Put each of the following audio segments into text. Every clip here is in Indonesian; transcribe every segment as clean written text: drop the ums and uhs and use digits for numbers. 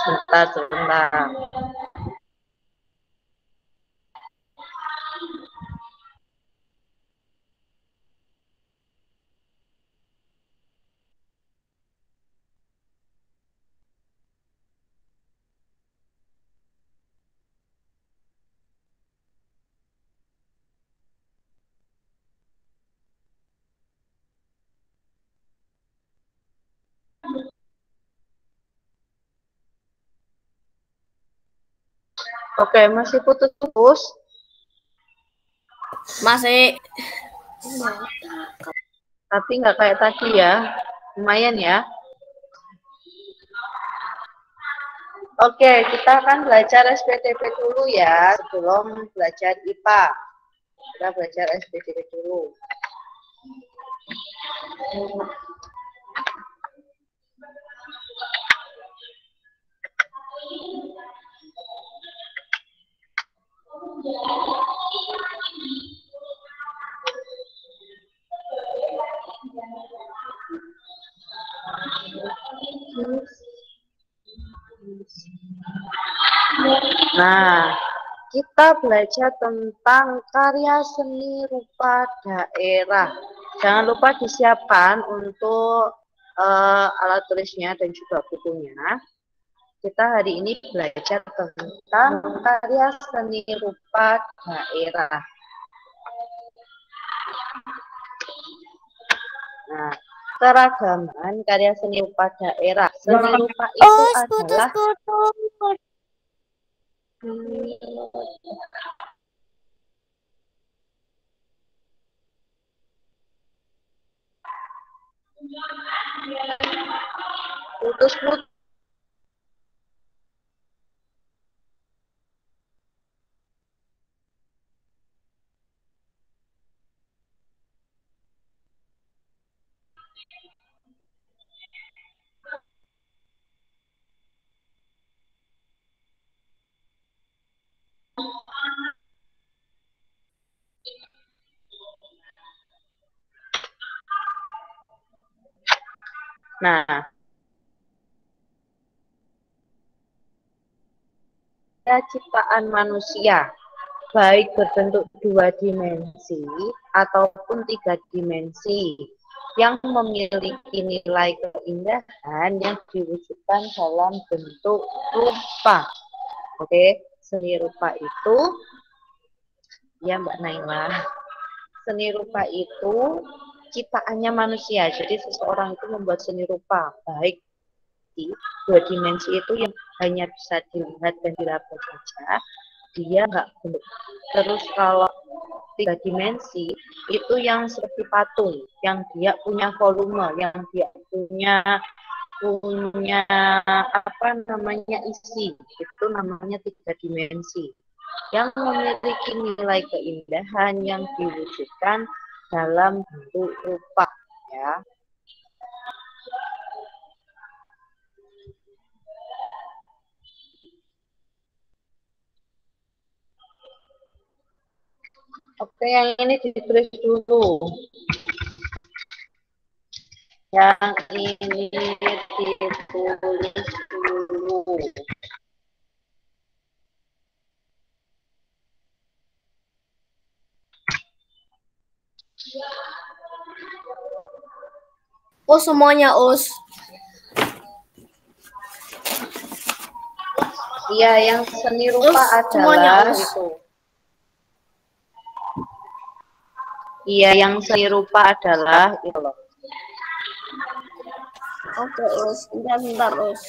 Sebentar. Oke, masih putus-putus? Masih. Tapi nggak kayak tadi ya. Lumayan ya. Oke, kita akan belajar SPDP dulu ya, sebelum belajar IPA. Kita belajar SPDP dulu. Nah, kita belajar tentang karya seni rupa daerah. Jangan lupa disiapkan untuk alat tulisnya dan juga bukunya. Kita hari ini belajar tentang karya seni rupa daerah. Nah, keragaman karya seni rupa daerah. Seni rupa itu adalah putus-putus. Nah, ciptaan manusia, baik berbentuk 2 dimensi ataupun 3 dimensi, yang memiliki nilai keindahan yang diwujudkan dalam bentuk rupa. Oke, seni rupa itu, ya Mbak Naila, seni rupa itu ciptaannya manusia. Jadi seseorang itu membuat seni rupa, baik di 2 dimensi itu yang hanya bisa dilihat dan diraba saja, dia nggak bentuk. Terus kalau 3 dimensi itu yang seperti patung, yang dia punya volume, yang dia punya apa namanya isi, itu namanya 3 dimensi, yang memiliki nilai keindahan yang diwujudkan dalam bentuk rupa, ya. Oke, yang ini ditulis dulu. Yang ini ditulis dulu. Oh, semuanya, Us. Iya, yang seni rupa adalah itu. Iya, yang seni rupa adalah itu loh. Oke, Us. Bentar, Us.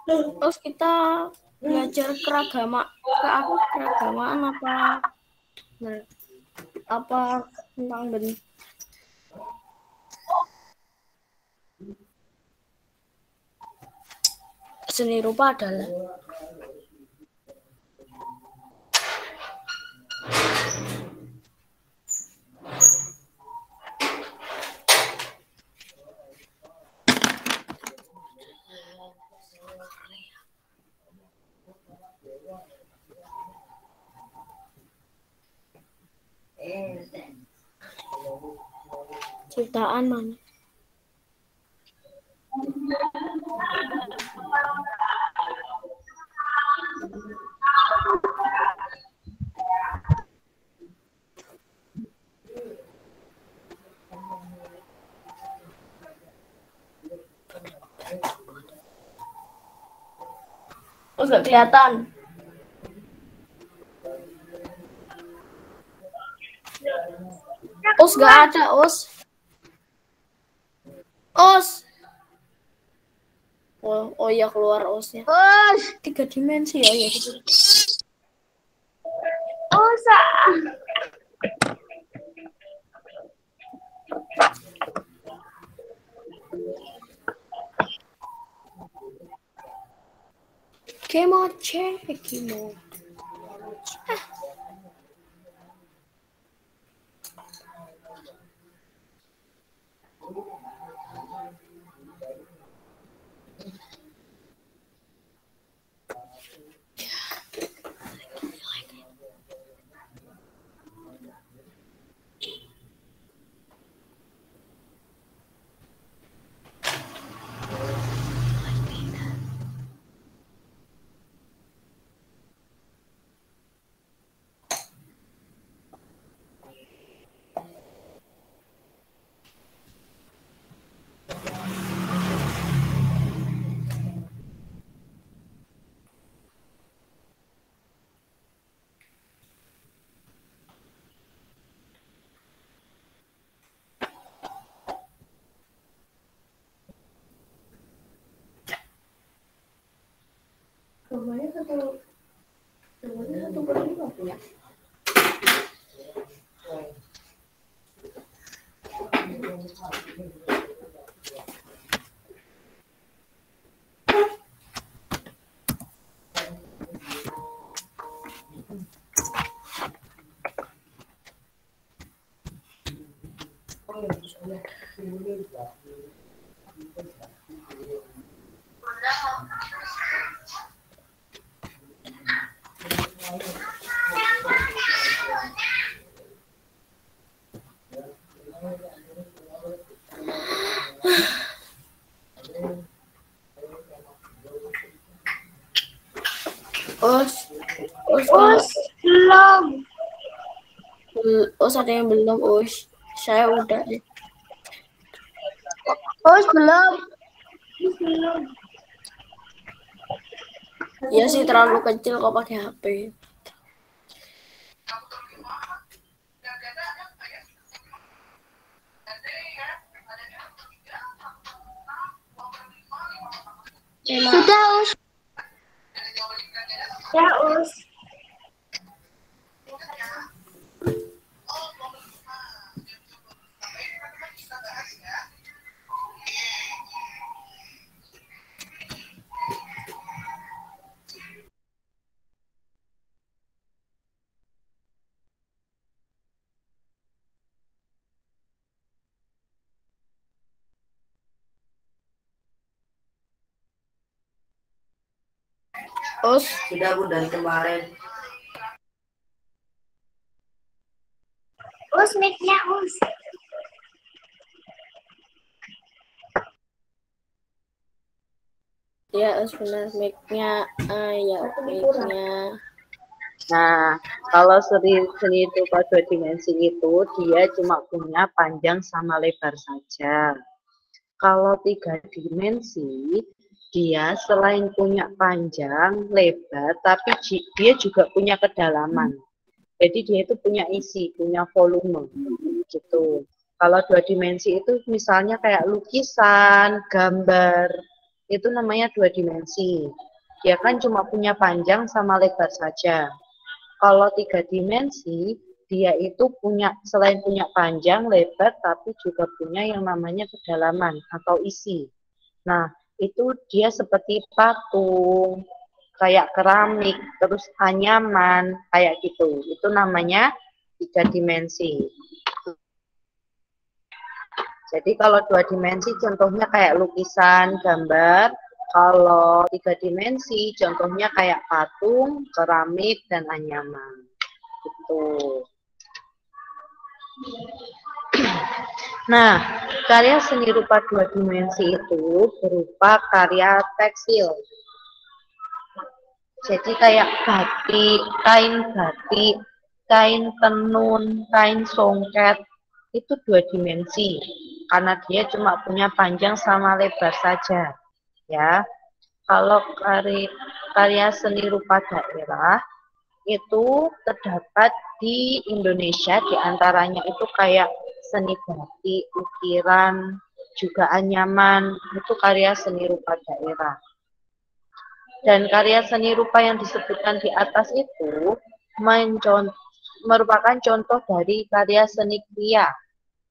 Terus kita belajar keragamaan apa tentang bentuk seni rupa adalah Ciptaan mana? Oh, nggak kelihatan. Os nggak ada, Os. Os. Oh ya, keluar Osnya. Us. 3 dimensi ya. Usa. Kimochi. Rumahnya satu per 5 punya. Us belum. Os ada yang belum, Us. Saya udah deh. Us belum. Belum. Ya sih, terlalu kecil kok pakai HP. Sudah, Us. Ya, Us. Us. Sudah Bu dari kemarin. Us, mic-nya, Us. Ya, Us benar mic-nya. Ya, mic-nya. Nah, kalau seni rupa 2 dimensi itu dia cuma punya panjang sama lebar saja. Kalau 3 dimensi, dia selain punya panjang, lebar, tapi dia juga punya kedalaman. Jadi dia itu punya isi, punya volume, gitu. Kalau 2 dimensi itu misalnya kayak lukisan, gambar, itu namanya 2 dimensi. Dia kan cuma punya panjang sama lebar saja. Kalau 3 dimensi, dia itu selain punya panjang, lebar, tapi juga punya yang namanya kedalaman atau isi. Nah, itu dia seperti patung, kayak keramik, terus anyaman, kayak gitu. Itu namanya 3 dimensi. Jadi kalau 2 dimensi contohnya kayak lukisan, gambar. Kalau 3 dimensi contohnya kayak patung, keramik, dan anyaman. Gitu. Nah, karya seni rupa 2 dimensi itu berupa karya tekstil. Jadi kayak batik, kain tenun, kain songket, itu 2 dimensi. Karena dia cuma punya panjang sama lebar saja. Ya, kalau karya seni rupa daerah itu terdapat di Indonesia, diantaranya itu kayak seni batik, ukiran, juga anyaman, itu karya seni rupa daerah. Dan karya seni rupa yang disebutkan di atas itu merupakan contoh dari karya seni kriya.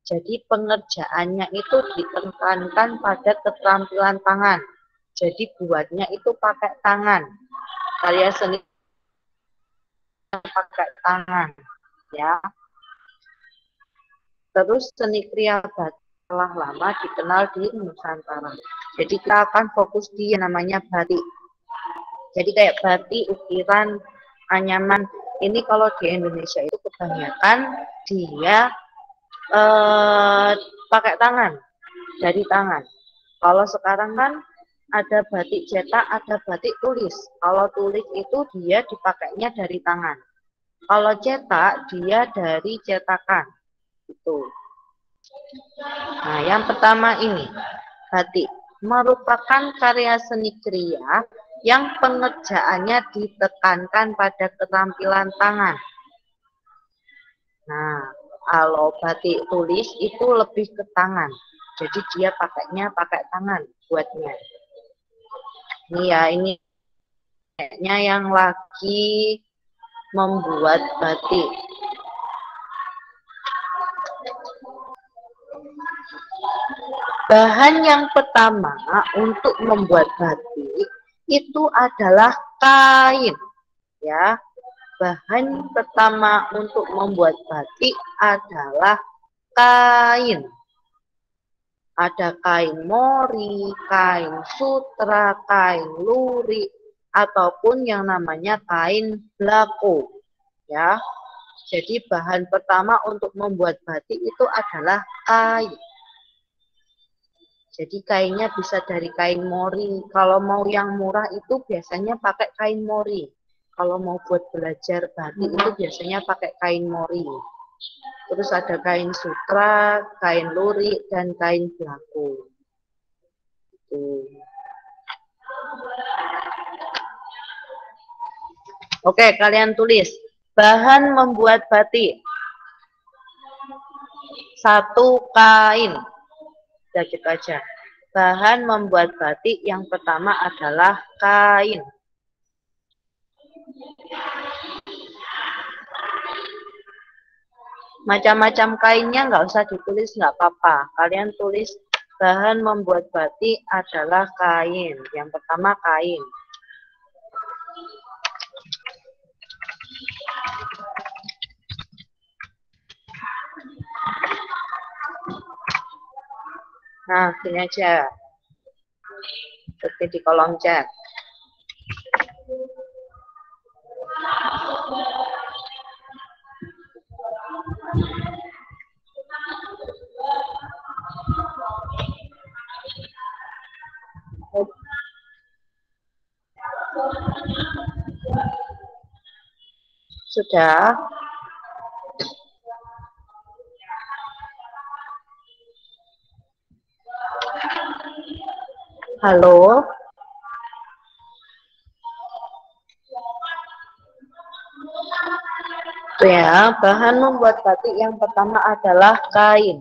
Jadi pengerjaannya itu ditekankan pada keterampilan tangan. Jadi buatnya itu pakai tangan. Karya seni pakai tangan, ya. Terus seni kriya batik telah lama dikenal di Nusantara. Jadi kita akan fokus di yang namanya batik. Jadi kayak batik, ukiran, anyaman. Ini kalau di Indonesia itu kebanyakan dia pakai tangan, dari tangan. Kalau sekarang kan ada batik cetak, ada batik tulis. Kalau tulis itu dia dipakainya dari tangan. Kalau cetak dia dari cetakan. Itu. Nah, yang pertama ini batik merupakan karya seni kriya yang pengerjaannya ditekankan pada keterampilan tangan. Nah, kalau batik tulis itu lebih ke tangan. Jadi dia pakainya pakai tangan buatnya. Ini ya, ini kayaknya yang lagi membuat batik. Bahan yang pertama untuk membuat batik itu adalah kain, ya. Bahan pertama untuk membuat batik adalah kain. Ada kain mori, kain sutra, kain lurik, ataupun yang namanya kain blako, ya. Jadi bahan pertama untuk membuat batik itu adalah kain. Jadi kainnya bisa dari kain mori. Kalau mau yang murah itu biasanya pakai kain mori. Kalau mau buat belajar batik itu biasanya pakai kain mori. Terus ada kain sutra, kain lurik, dan kain blako. Oke, kalian tulis. Bahan membuat batik. 1 kain. Ya gitu aja. Bahan membuat batik yang pertama adalah kain. Macam-macam kainnya nggak usah ditulis, nggak apa-apa. Kalian tulis bahan membuat batik adalah kain. Yang pertama kain. Nah, gini aja. Ketik di kolom chat. Sudah? Halo? Ya, bahan membuat batik yang pertama adalah kain.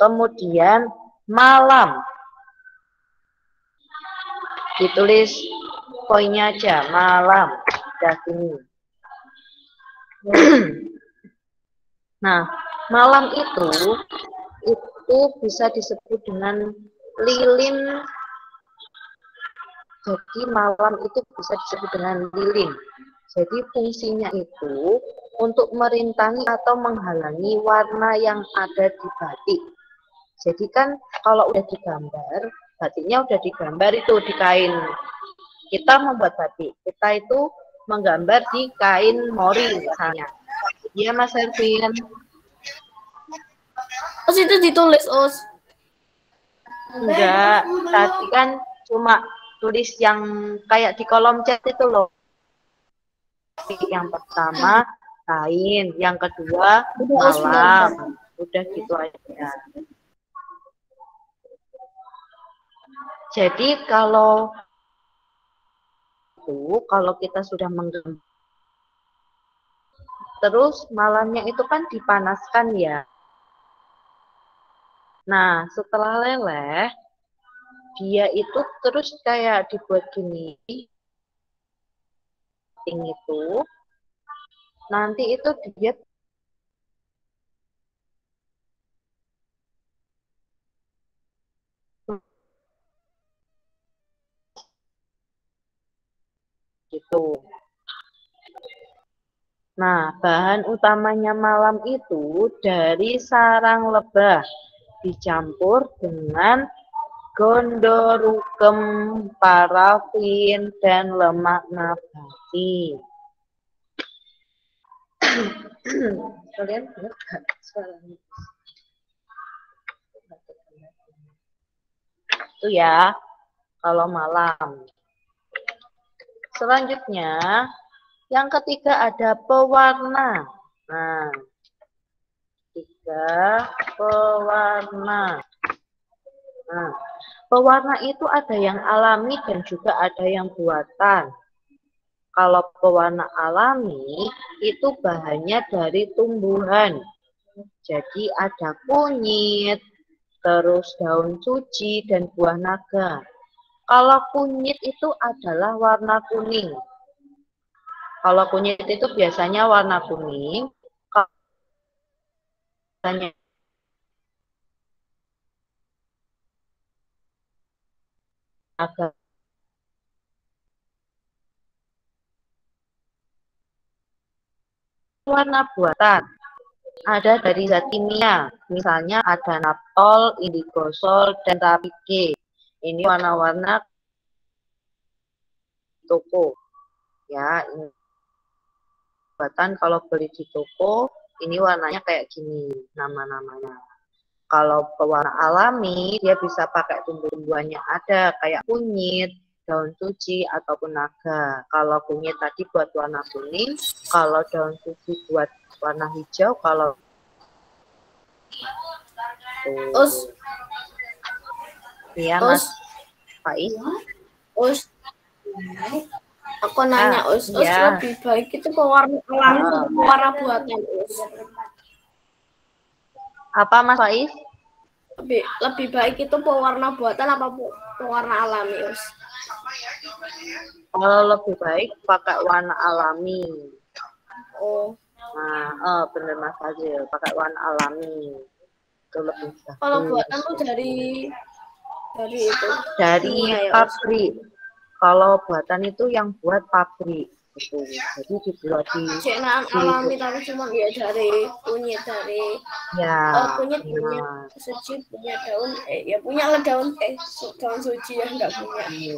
Kemudian malam. Ditulis poinnya aja, malam. Udah gini. Nah, malam itu bisa disebut dengan lilin. Jadi malam itu bisa disebut dengan lilin. Jadi fungsinya itu untuk merintangi atau menghalangi warna yang ada di batik. Jadi kan kalau udah digambar, batiknya udah digambar itu di kain. Kita membuat batik, kita itu menggambar di kain mori misalnya. Iya Mas Ervin. Us itu ditulis, Us. Enggak, tadi kan cuma tulis yang kayak di kolom chat itu loh. Yang pertama kain, yang kedua malam. Udah gitu aja. Jadi kalau kita sudah menggambar, terus malamnya itu kan dipanaskan ya. Nah, setelah leleh, dia itu terus kayak dibuat gini. Itu nanti itu dia gitu. Nah, bahan utamanya malam itu dari sarang lebah dicampur dengan gondorukem, parafin, dan lemak nabati. Kalian dengar nggak suaranya? Itu ya, kalau malam. Selanjutnya, yang ketiga ada pewarna. Nah, pewarna. Nah, pewarna itu ada yang alami dan juga ada yang buatan. Kalau pewarna alami itu bahannya dari tumbuhan. Jadi ada kunyit, terus daun suci dan buah naga. Kalau kunyit itu adalah warna kuning. Kalau kunyit itu biasanya warna kuning. Kalau agak warna buatan ada dari zat kimia, misalnya ada naptol, indigosol, dan rapike. Ini warna-warna toko. Ya, ini buatan kalau beli di toko, ini warnanya kayak gini nama-namanya. Kalau pewarna alami, dia bisa pakai tumbuh-tumbuhannya ada kayak kunyit, daun suci ataupun naga. Kalau kunyit tadi buat warna kuning, kalau daun suci buat warna hijau, kalau Us. Iya, Mas Faiz. Us. Aku nanya, Us. Us ya. lebih baik itu pewarna alami atau pewarna buatan, Us? Apa, Mas Faiz? Lebih baik itu pewarna buatan apa pewarna alami, Us? Kalau lebih baik pakai warna alami. Oh. Nah, bener Mas Fazil, pakai warna alami. Itu lebih bagus. Kalau buatan tuh dari itu. Dari pabrik. Kalau buatan itu yang buat pabrik gitu. Jadi dibuat di alami tapi cuma ya dari kunyit ya, kunyit punya suci, punya daun punya daun suci yang enggak punya.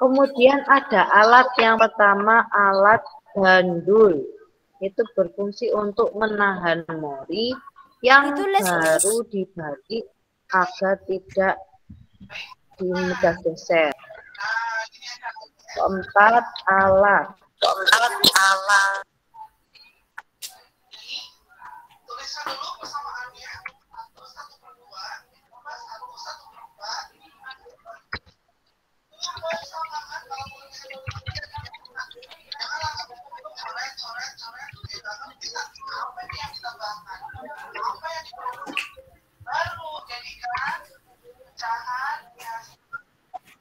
Kemudian ada alat yang pertama, alat bandul. Itu berfungsi untuk menahan memori yang baru dibagi agar tidak mudah geser. Keempat, alat.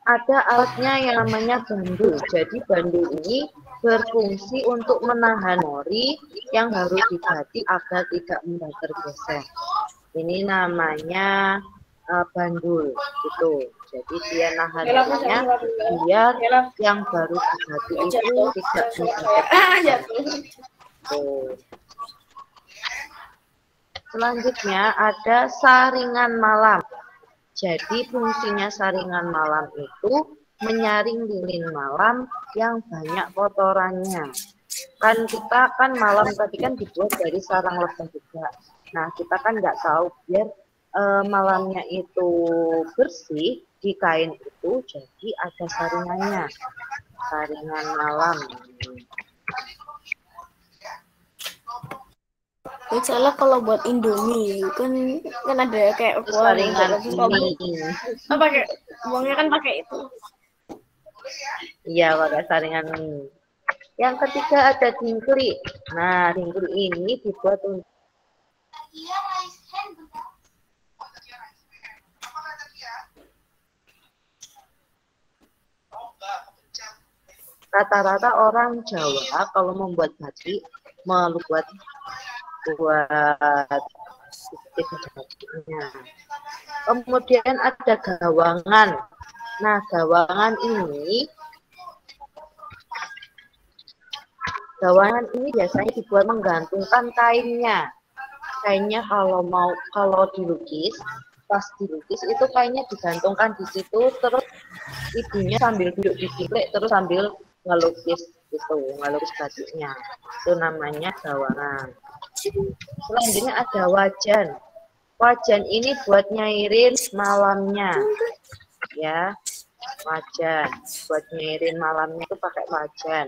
Ada alatnya yang namanya bandul. Jadi bandul ini berfungsi untuk menahan memori yang harus diganti agar tidak mudah tergeser. Ini namanya bandul gitu. Jadi dia nahan memorinya biar yang baru diganti itu tidak mudah tergeser. Selanjutnya ada saringan malam. Jadi fungsinya saringan malam itu menyaring lilin malam yang banyak kotorannya. Kan kita malam tadi kan dibuat dari sarang lebah juga. Nah, kita kan nggak tahu biar malamnya itu bersih di kain itu, jadi ada saringannya, saringan malam. Misalnya kalau buat Indomie kan ada kayak Saringan ini, pakai uangnya kan pakai itu. iya pakai saringan ini. Yang ketiga ada dingkli. Nah, dingkli ini dibuat untuk rata-rata orang Jawa kalau membuat batik membuat batiknya. Kemudian ada gawangan. Nah, gawangan ini biasanya dibuat menggantungkan kainnya. Kainnya kalau dilukis, pas dilukis itu kainnya digantungkan di situ, terus ibunya sambil duduk di tilik terus sambil ngelukis batiknya. Itu namanya gawangan. Selanjutnya ada wajan. Wajan ini buat nyairin malamnya. Ya, wajan. Buat nyairin malamnya itu pakai wajan.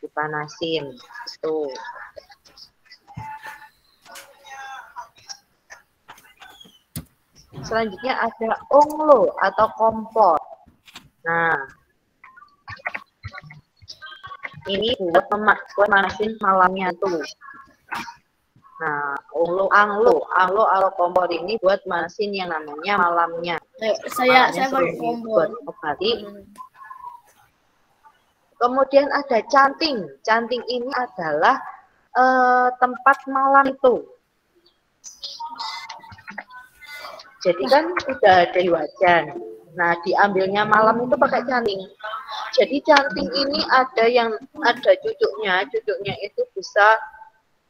Dipanasin. Itu. Selanjutnya ada onglo atau kompor. Nah, ini buat manasin malamnya tuh. Nah, anglo atau kompor ini buat manasin yang namanya malamnya. Saya pakai kompor. Kemudian ada canting. Canting ini adalah tempat malam itu. Jadi kan udah ada di wajan. Nah, diambilnya malam itu pakai canting. Jadi canting ini ada cucuknya. Cucuknya itu bisa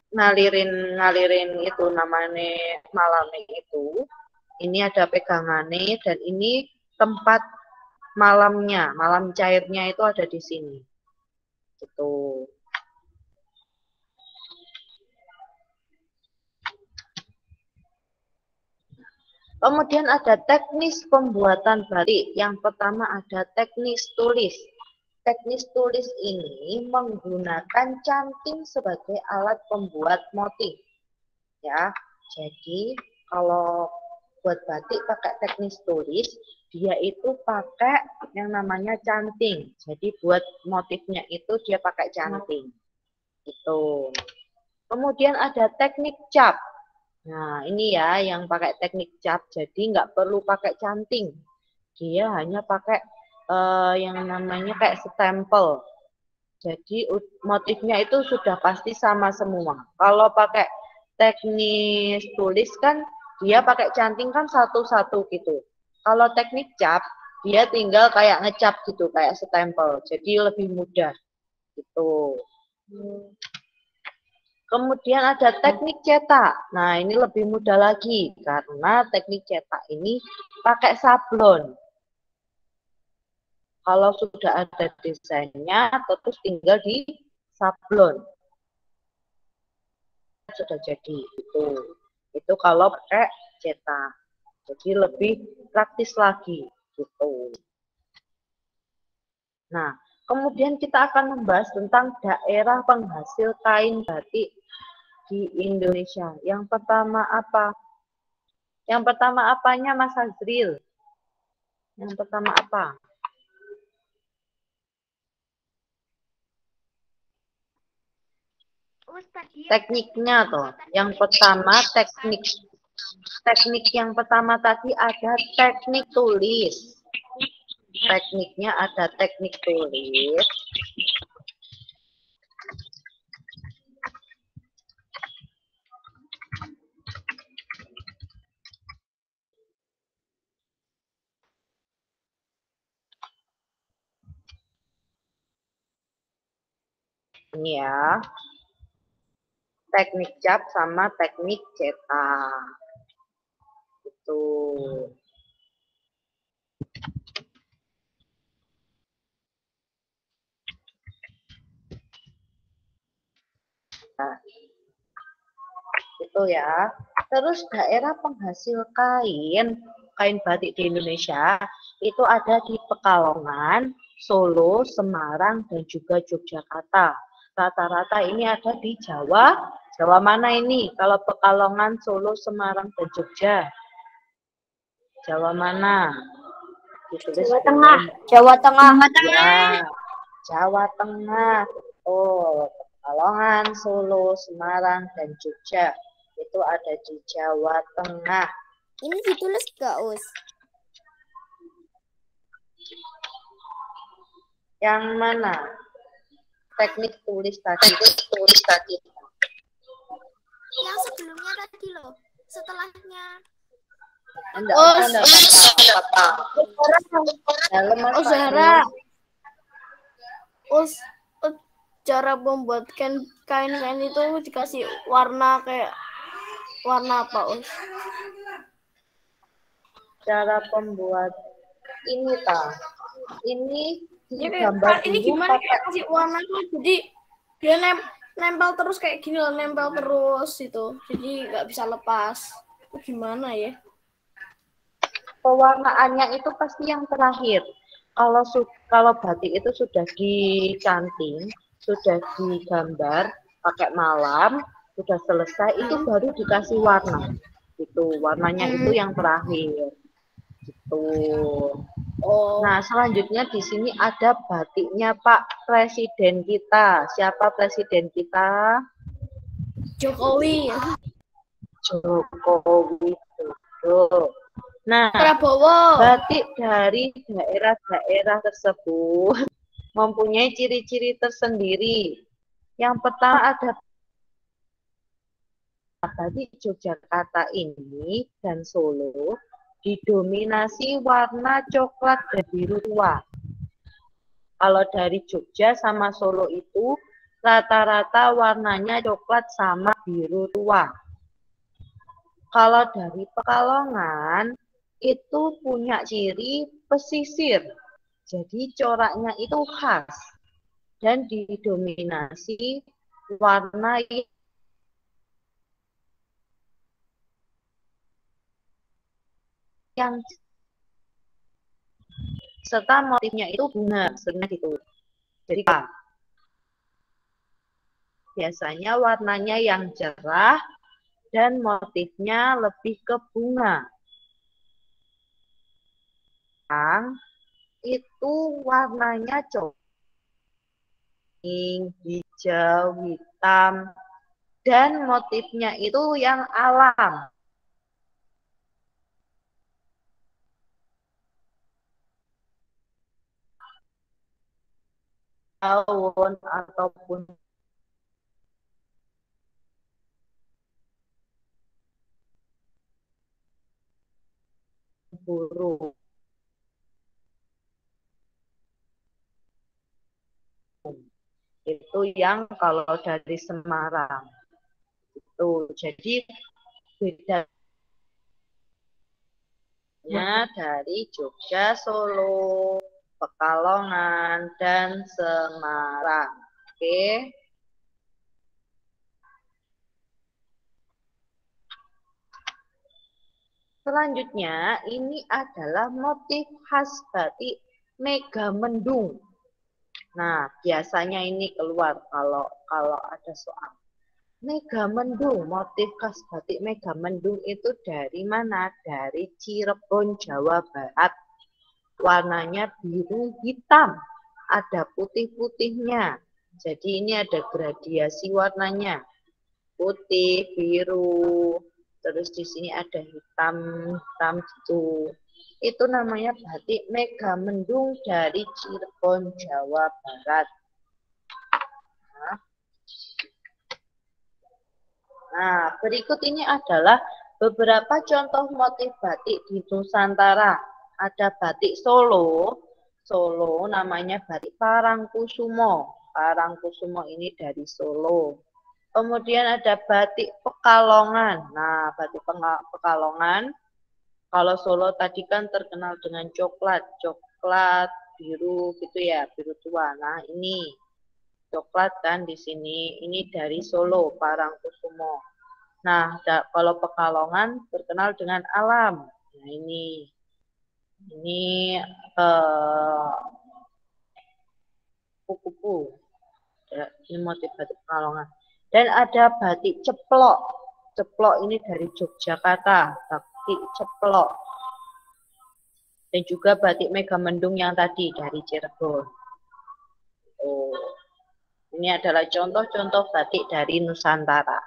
ngalirin itu namanya malamnya itu. Ini ada pegangannya dan ini tempat malamnya, malam cairnya itu ada di sini. Gitu. Kemudian ada teknis pembuatan batik. Yang pertama ada teknis tulis. Teknis tulis ini menggunakan canting sebagai alat pembuat motif. Ya, jadi kalau buat batik pakai teknis tulis, dia itu pakai yang namanya canting. Jadi buat motifnya itu dia pakai canting. Itu. Kemudian ada teknik cap. Nah, ini ya yang pakai teknik cap. Jadi nggak perlu pakai canting. Dia hanya pakai yang namanya kayak stempel. Jadi motifnya itu sudah pasti sama semua. Kalau pakai teknik tulis kan dia pakai canting kan satu-satu gitu. Kalau teknik cap dia tinggal kayak ngecap gitu, kayak stempel. Jadi lebih mudah gitu. Kemudian ada teknik cetak. Nah, ini lebih mudah lagi karena teknik cetak ini pakai sablon. Kalau sudah ada desainnya, terus tinggal di sablon. Sudah jadi itu. Itu kalau pakai cetak. Jadi lebih praktis lagi gitu. Nah, kemudian kita akan membahas tentang daerah penghasil kain batik di Indonesia. Yang pertama apa? Yang pertama apanya Mas Azril? Yang pertama apa? Tekniknya tuh. Yang pertama teknik yang pertama tadi ada teknik tulis. Tekniknya ada teknik tulis. Ini ya. Teknik cap sama teknik cetak. Itu. Nah, itu ya. Terus daerah penghasil kain batik di Indonesia itu ada di Pekalongan, Solo, Semarang, dan juga Yogyakarta. Rata-rata ini ada di Jawa. Jawa mana ini? Kalau Pekalongan, Solo, Semarang, dan Jogja. Jawa mana? Ditulis Jawa Tengah. Jawa Tengah. ya, Jawa Tengah. Oh, Pekalongan, Solo, Semarang, dan Jogja. Itu ada di Jawa Tengah. Ini ditulis gak, Us? Yang mana? Teknik tulis tadi. Yang sebelumnya tadi loh. Setelahnya. Zahra. Cara membuat kain-kain itu dikasih warna kayak warna apa, Us? Cara pembuat ini ini Ya, digambar ini dulu gimana pakai kasih warna tuh, jadi dia nempel terus kayak gini loh, nempel terus itu, jadi nggak bisa lepas. Itu gimana ya? pewarnaannya itu pasti yang terakhir. Kalau batik itu sudah dicanting, sudah digambar pakai malam, sudah selesai, itu baru dikasih warna. Itu warnanya itu yang terakhir. Gitu. Oh, Nah, selanjutnya di sini ada batiknya Pak Presiden kita. Siapa presiden kita? Jokowi, Jokowi Widodo. Nah, Prabowo. batik dari daerah-daerah tersebut mempunyai ciri-ciri tersendiri. Yang pertama ada batik Yogyakarta ini dan Solo didominasi warna coklat dan biru tua. Kalau dari Jogja sama Solo itu rata-rata warnanya coklat sama biru tua. Kalau dari Pekalongan itu punya ciri pesisir. Jadi coraknya itu khas dan didominasi warna yang serta motifnya itu bunga, sebenarnya gitu. Jadi biasanya warnanya yang cerah dan motifnya lebih ke bunga. Yang itu warnanya coklat, hijau, hitam, dan motifnya itu yang alam. Daun ataupun burung. Itu yang kalau dari Semarang. Itu jadi bedanya dari Jogja, Solo, Pekalongan, dan Semarang. Oke. Selanjutnya, ini adalah motif khas batik Megamendung. Nah, biasanya ini keluar kalau ada soal. Megamendung, motif khas batik Megamendung itu dari mana? Dari Cirebon, Jawa Barat. Warnanya biru hitam, ada putih-putihnya. Jadi ini ada gradiasi warnanya. Putih, biru, terus di sini ada hitam gitu. Itu namanya batik Megamendung dari Cirebon, Jawa Barat. Nah, berikut ini adalah beberapa contoh motif batik di Nusantara. Ada batik Solo, namanya batik Parangkusumo. Parangkusumo ini dari Solo. Kemudian ada batik Pekalongan. Nah, batik Pekalongan, kalau Solo tadi kan terkenal dengan coklat biru gitu ya, biru tua. Nah, ini coklat kan di sini. Ini dari Solo, Parangkusumo. Nah, kalau Pekalongan terkenal dengan alam. Nah, ini kupu-kupu. Ya, ini motif batik Pekalongan. Dan ada batik ceplok. Ceplok ini dari Yogyakarta, batik ceplok. Dan juga batik Megamendung yang tadi dari Cirebon. Oh, ini adalah contoh-contoh batik dari Nusantara.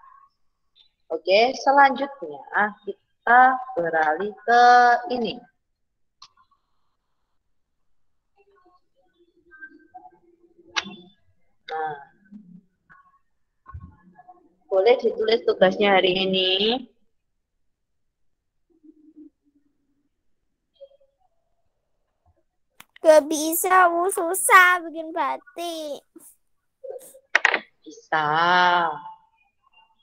Oke, selanjutnya kita beralih ke ini. Nah, boleh ditulis tugasnya hari ini. Gak bisa, susah bikin batik. Bisa.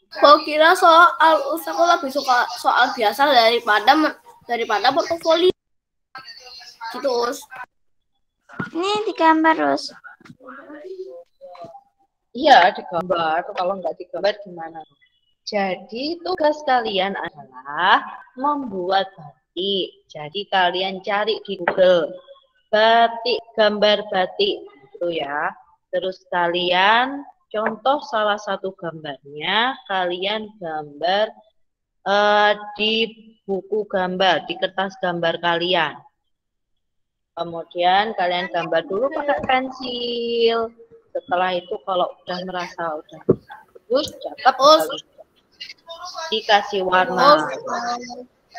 Kok kira soal aku lebih suka soal biasa daripada portofolio. Gitu, Us. Ini digambar, Us. Iya, digambar. Kalau nggak digambar gimana? Jadi tugas kalian adalah membuat batik. Jadi kalian cari di Google batik, gambar batik, gitu ya. Terus kalian contoh salah satu gambarnya, kalian gambar di buku gambar, di kertas gambar kalian. Kemudian kalian gambar dulu pakai pensil. Setelah itu kalau udah merasa udah bagus, cakep, dikasih warna.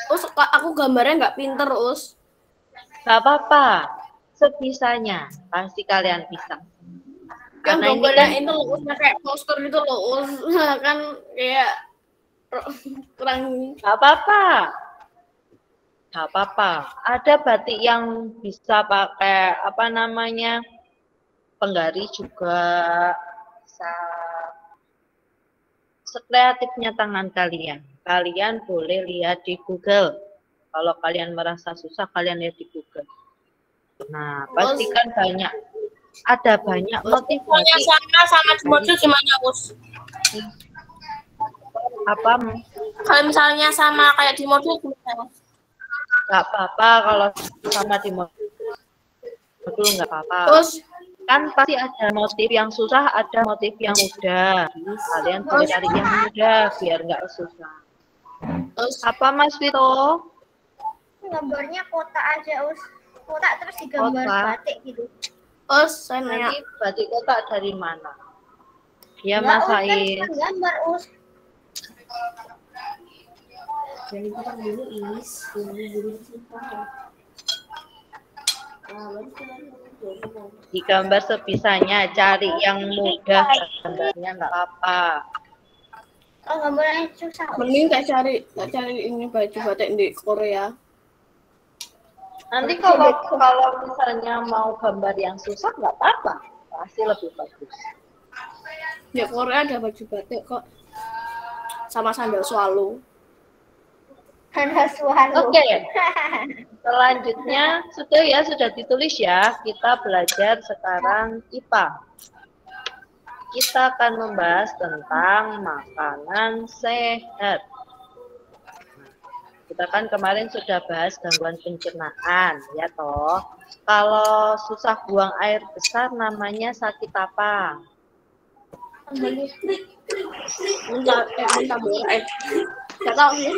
Us, aku gambarnya nggak pinter, Us. Gak apa-apa, sebisanya pasti kalian bisa. Yang Karena ini gambarnya kan itu loh, Us, kayak poster gitu loh, Us. Kan kayak kurang. gak apa-apa. Gak apa-apa. Ada batik yang bisa pakai apa namanya penggaris juga, bisa sekreatifnya tangan kalian. Kalian boleh lihat di Google. Kalau kalian merasa susah, kalian lihat di Google. Nah, pastikan banyak. Ada banyak motif batik. Sama di modul gimana, Us? Apa? Kalau misalnya sama kayak di modul gimana? Gak apa-apa kalau sama di modul nggak apa-apa. Terus Kan pasti ada motif yang susah, ada motif yang mudah. Kalian boleh cari yang mudah biar nggak susah. terus Apa Mas Vito? Gambarnya kotak aja, Us. Kotak terus digambar Kotak. batik gitu. terus saya nanya, Nanti batik kotak dari mana? Ya Nggak, Mas Us, kan Said. cuma gambar, Us. Digambar sebisanya, cari yang mudah gambarnya nggak apa-apa. Oh, gambarnya susah, Us. mending tak cari ini baju batik di Korea. Nanti kalau misalnya mau gambar yang susah nggak apa-apa, pasti lebih bagus. Di Korea ada baju batik kok, sama sandal swallow. Ada suara. Oke. Selanjutnya sudah ditulis ya. Kita belajar sekarang IPA. Kita akan membahas tentang makanan sehat. Kita kan kemarin sudah bahas gangguan pencernaan, ya toh. Kalau susah buang air besar namanya sakit apa? Minta boleh. Gak tahu sih.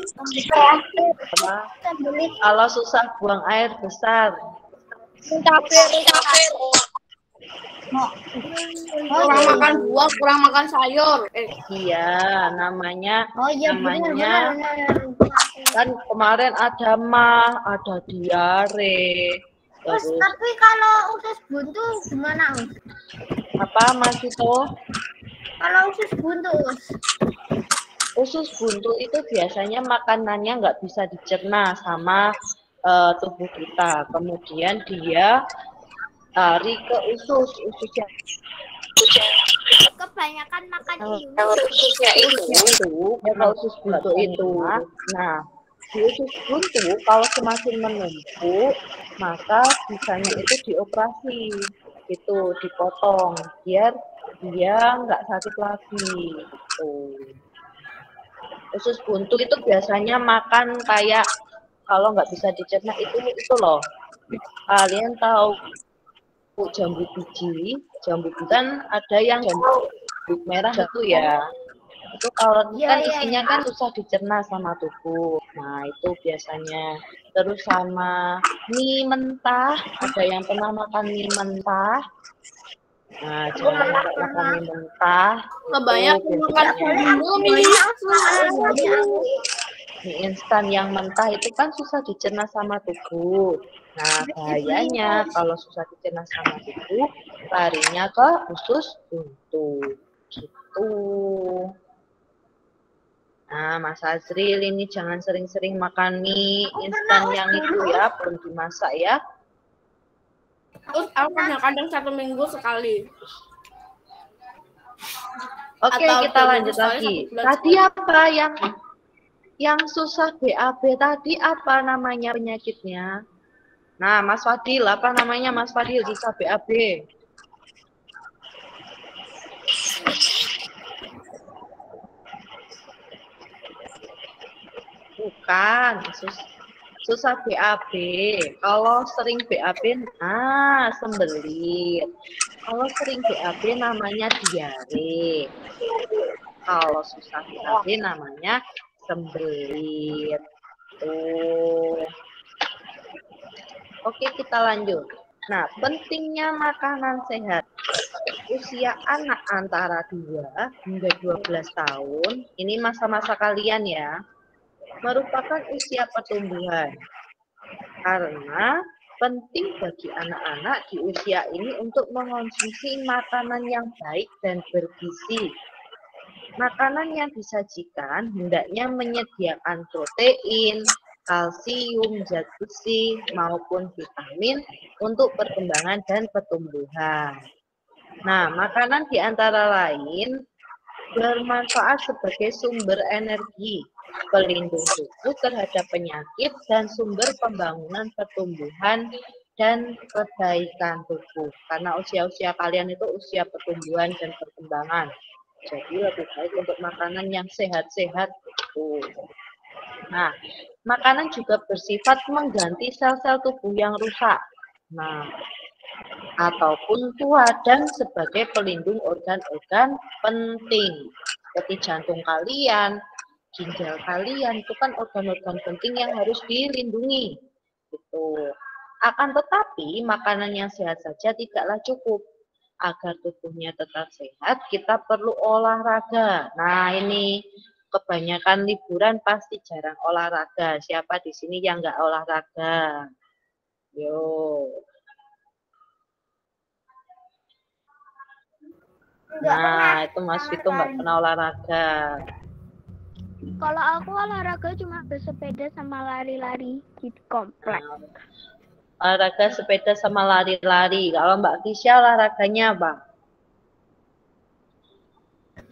Apa? Kalau susah buang air besar. Kurang makan buah, kurang makan sayur. Iya, namanya Oh iya, namanya benar. kan kemarin ada mah, ada diare. Us, Terus tapi kalau usus buntu gimana, Us? apa Mas itu? Kalau usus buntu, Us. Usus buntu itu biasanya makanannya nggak bisa dicerna sama tubuh kita. Kemudian dia lari ke ususnya Kebanyakan makan ini. ususnya itu kalau usus buntu itu. Nah, di usus buntu kalau semakin menumpuk, maka bisanya itu dioperasi, itu dipotong biar dia nggak sakit lagi. Gitu. Usus buntu itu biasanya makan kayak kalau nggak bisa dicerna itu loh. Kalian tahu jambu biji kan ada yang jambu merah itu ya. Itu kalau kan isinya kan susah dicerna sama tubuh. Nah, itu biasanya. Terus sama mie mentah, ada yang pernah makan mie mentah? Nah, jangan sampai makan mie mentah. Nggak banyak makan mie instan yang mentah itu kan susah dicerna sama tubuh. Nah, bahayanya kalau susah dicerna sama tubuh, larinya ke usus buntu. Gitu. Nah, Mas Azril ini jangan sering-sering makan mie instan yang itu ya, belum dimasak ya. Terus aku kadang-kadang 1 minggu sekali. Oke, kita lanjut lagi. Tadi apa yang susah BAB tadi apa namanya penyakitnya? Nah, Mas Fadil, apa namanya Mas Fadil susah BAB? Bukan, susah BAB. Kalau sering BAB, sembelit. Kalau sering BAB namanya diare. Kalau susah BAB namanya sembelit. Tuh. Oke, kita lanjut. Nah, pentingnya makanan sehat. Usia anak antara 2 hingga 12 tahun, ini masa-masa kalian ya, merupakan usia pertumbuhan. Karena penting bagi anak-anak di usia ini untuk mengonsumsi makanan yang baik dan bergizi. Makanan yang disajikan hendaknya menyediakan protein, kalsium, zat besi, maupun vitamin untuk perkembangan dan pertumbuhan. Nah, makanan di antara lain bermanfaat sebagai sumber energi, pelindung tubuh terhadap penyakit, dan sumber pembangunan pertumbuhan dan perbaikan tubuh. Karena usia-usia kalian itu usia pertumbuhan dan perkembangan. Jadi lebih baik untuk makanan yang sehat-sehat. Nah, makanan juga bersifat mengganti sel-sel tubuh yang rusak. Nah, ataupun tua dan sebagai pelindung organ-organ penting seperti jantung kalian, ginjal kalian, itu kan organ-organ penting yang harus dilindungi. Gitu. Akan tetapi makanan yang sehat saja tidaklah cukup. Agar tubuhnya tetap sehat, kita perlu olahraga. Nah, ini kebanyakan liburan pasti jarang olahraga. Siapa di sini yang nggak olahraga? Yo. Nah, itu Mas Vito nggak pernah olahraga. Kalau aku olahraga cuma bersepeda sama lari-lari di komplek. Olahraga sepeda sama lari-lari. Kalau Mbak Kisha olahraganya apa?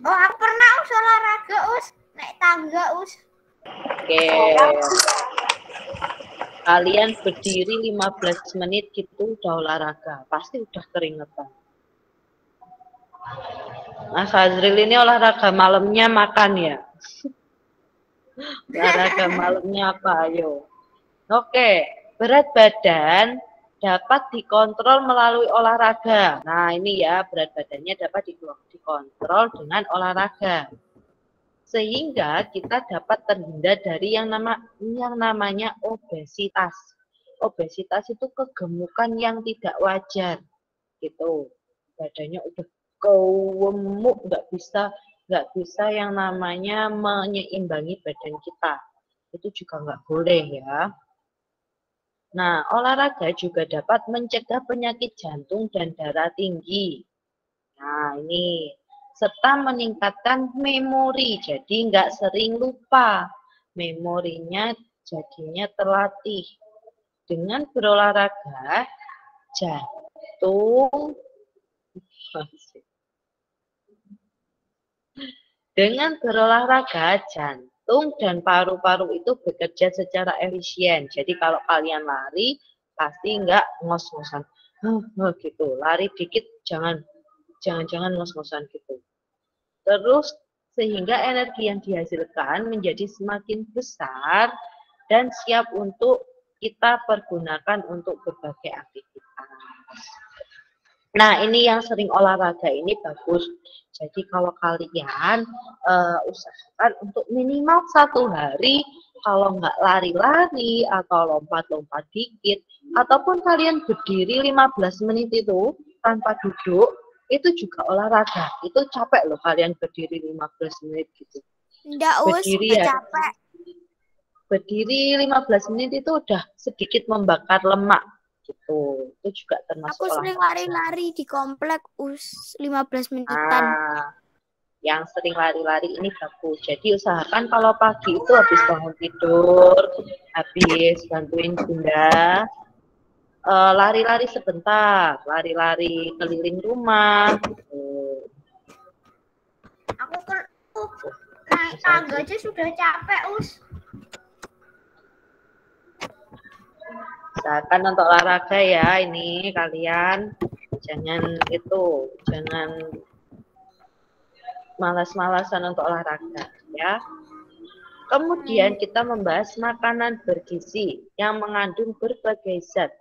Oh, aku pernah olahraga, naik tangga, Oke. Kalian berdiri 15 menit gitu udah olahraga. Pasti udah keringetan. Mas Azril ini olahraga malamnya makan ya? Olahraga malamnya apa? Ayo. Oke. Berat badan dapat dikontrol melalui olahraga. Nah, ini ya, berat badannya dapat dikontrol dengan olahraga. Sehingga kita dapat terhindar dari yang namanya obesitas. Obesitas itu kegemukan yang tidak wajar. Gitu. Badannya udah gemuk, nggak bisa yang namanya menyeimbangi badan kita. Itu juga nggak boleh ya. Nah, olahraga juga dapat mencegah penyakit jantung dan darah tinggi. Nah, ini. Serta meningkatkan memori, jadi nggak sering lupa. Memorinya jadinya terlatih. Dengan berolahraga, jantung. Dengan berolahraga, jantung dan paru-paru itu bekerja secara efisien. Jadi kalau kalian lari, pasti nggak ngos-ngosan. Gitu. Lari dikit, jangan ngos-ngosan gitu. Terus sehingga energi yang dihasilkan menjadi semakin besar dan siap untuk kita pergunakan untuk berbagai aktivitas. Nah, ini yang sering olahraga ini bagus. Jadi kalau kalian usahakan untuk minimal 1 hari, kalau nggak lari-lari atau lompat-lompat dikit, ataupun kalian berdiri 15 menit itu tanpa duduk, itu juga olahraga. Itu capek loh kalian berdiri 15 menit gitu. Enggak, Berdiri ya. capek. Berdiri 15 menit itu udah sedikit membakar lemak gitu. Itu juga termasuk Aku sering lari-lari di komplek 15 menitan. Yang sering lari-lari ini bagus. Jadi usahakan kalau pagi itu habis bangun tidur, habis bantuin bunda, lari-lari sebentar, lari-lari keliling rumah. Aku kan naik tangga aja sudah capek, Usahakan untuk olahraga ya ini kalian, jangan malas-malasan untuk olahraga ya. Kemudian kita membahas makanan bergizi yang mengandung berbagai zat.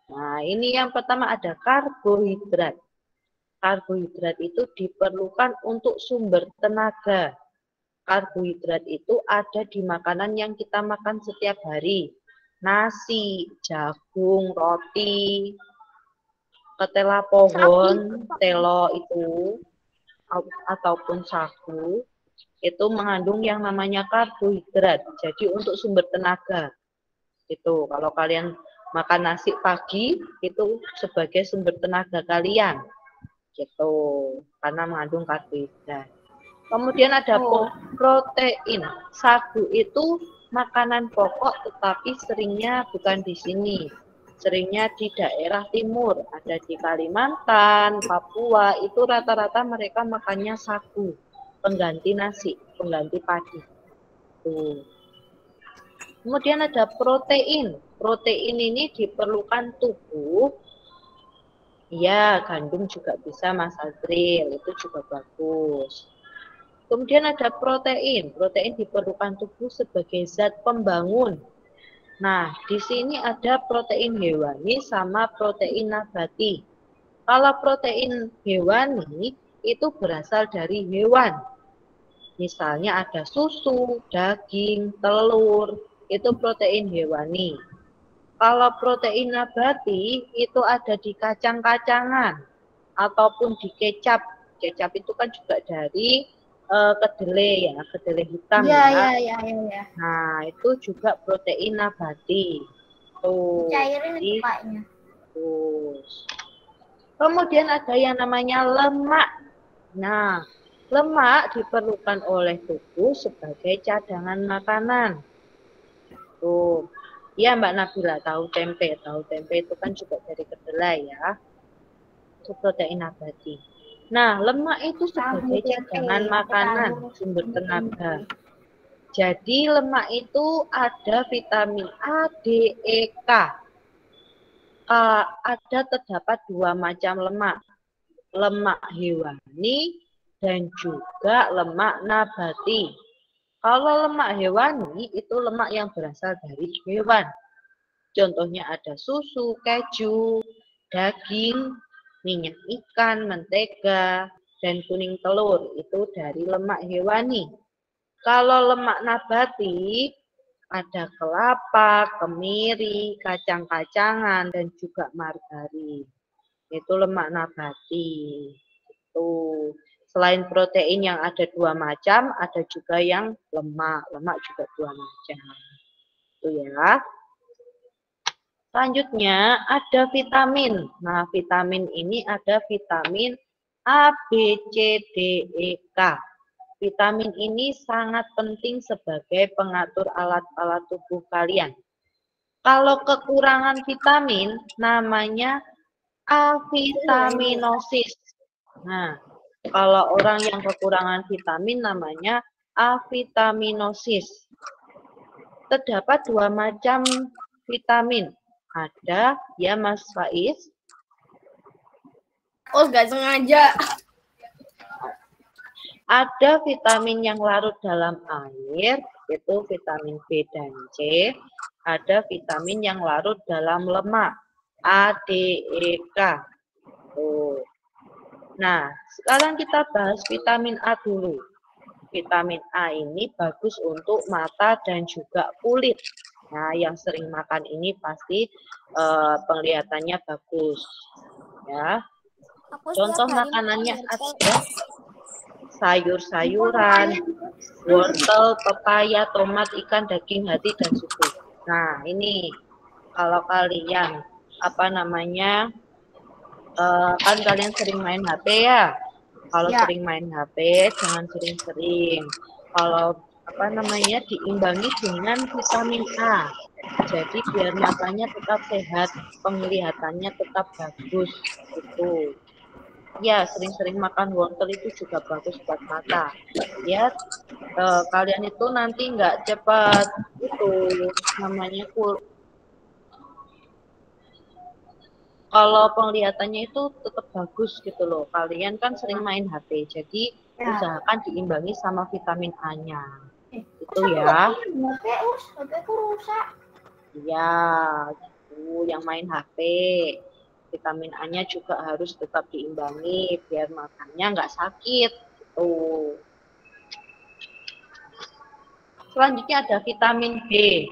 Nah, ini yang pertama ada karbohidrat. Karbohidrat itu diperlukan untuk sumber tenaga. Karbohidrat itu ada di makanan yang kita makan setiap hari. Nasi, jagung, roti, ketela pohon, telo itu, ataupun sagu, itu mengandung yang namanya karbohidrat. Jadi untuk sumber tenaga. Itu kalau kalian makan nasi pagi, itu sebagai sumber tenaga kalian. Gitu, karena mengandung karbohidrat. Kemudian ada protein. Sagu itu makanan pokok, tetapi seringnya bukan di sini. Seringnya di daerah timur, ada di Kalimantan, Papua, itu rata-rata mereka makannya sagu, pengganti nasi, pengganti padi. Tuh. Kemudian ada protein. Protein ini diperlukan tubuh. Ya, gandum juga bisa, Mas Azril, itu juga bagus. Kemudian ada protein. Protein diperlukan tubuh sebagai zat pembangun. Nah, di sini ada protein hewani sama protein nabati. Kalau protein hewani itu berasal dari hewan. Misalnya ada susu, daging, telur, itu protein hewani. Kalau protein nabati itu ada di kacang-kacangan ataupun di kecap. Kecap itu kan juga dari kedelai ya, kedelai hitam ya. Nah, itu juga protein nabati. Tuh. Cairin kayaknya. Kemudian ada yang namanya lemak. Nah, lemak diperlukan oleh tubuh sebagai cadangan makanan. Tuh. Ya, Mbak Nabila, tahu tempe. Tahu tempe itu kan juga dari kedelai ya. Itu protein nabati. Nah, lemak itu sebagai cadangan makanan, sumber tenaga. Jadi lemak itu ada vitamin A, D, E, K. Ada terdapat 2 macam lemak. Lemak hewani dan juga lemak nabati. Kalau lemak hewani itu lemak yang berasal dari hewan. Contohnya ada susu, keju, daging, minyak ikan, mentega, dan kuning telur. Itu dari lemak hewani. Kalau lemak nabati, ada kelapa, kemiri, kacang-kacangan, dan juga margarin. Itu lemak nabati. Itu. Selain protein yang ada 2 macam, ada juga yang lemak. Lemak juga 2 macam. Itu ya. Selanjutnya ada vitamin. Nah, vitamin ini ada vitamin A, B, C, D, E, K. Vitamin ini sangat penting sebagai pengatur alat-alat tubuh kalian. Kalau kekurangan vitamin, namanya avitaminosis. Nah, kalau orang yang kekurangan vitamin namanya avitaminosis. Terdapat 2 macam vitamin. Ada ya Mas Faiz? Nggak sengaja. Ada vitamin yang larut dalam air, itu vitamin B dan C. Ada vitamin yang larut dalam lemak, A, D, E, K. Tuh. Nah, sekarang kita bahas vitamin A dulu. Vitamin A ini bagus untuk mata dan juga kulit. Nah, yang sering makan ini pasti penglihatannya bagus. Ya. Contoh makanannya ada sayur-sayuran, wortel, pepaya, tomat, ikan, daging, hati, dan susu. Nah, ini kalau kalian kan kalian sering main HP ya. Kalau sering main HP, jangan sering-sering. Kalau diimbangi dengan vitamin A. Jadi biar matanya tetap sehat, penglihatannya tetap bagus. Gitu. Ya, sering-sering makan wortel itu juga bagus buat mata. Ya, kalian itu nanti nggak cepat kalau penglihatannya itu tetap bagus gitu loh. Kalian kan sering main HP, jadi usahakan diimbangi sama vitamin A-nya. Itu ya. HP ku rusak. Iya, gitu. Yang main HP. Vitamin A-nya juga harus tetap diimbangi biar makannya nggak sakit. Gitu. Selanjutnya ada vitamin B.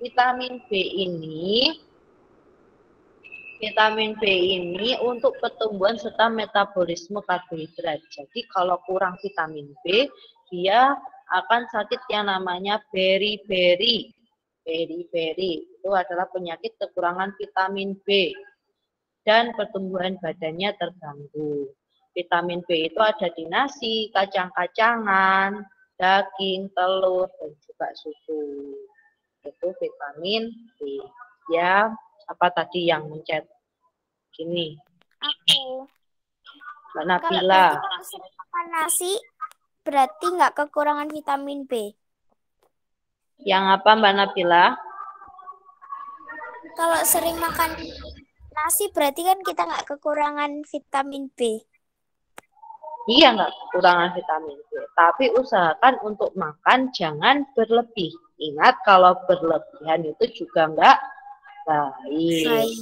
Vitamin B ini untuk pertumbuhan serta metabolisme karbohidrat. Jadi kalau kurang vitamin B, dia akan sakit yang namanya beri-beri. Beri-beri itu adalah penyakit kekurangan vitamin B dan pertumbuhan badannya terganggu. Vitamin B itu ada di nasi, kacang-kacangan, daging, telur, dan juga susu. Itu vitamin B. Ya, apa tadi yang mencet? Gini. Aku. Mbak Nabila. Kalau makan nasi, berarti nggak kekurangan vitamin B. Yang apa Mbak Nabila? Kalau sering makan nasi, berarti kan kita nggak kekurangan vitamin B. Iya, nggak kekurangan vitamin B. Tapi usahakan untuk makan jangan berlebih. Ingat kalau berlebihan itu juga nggak baik.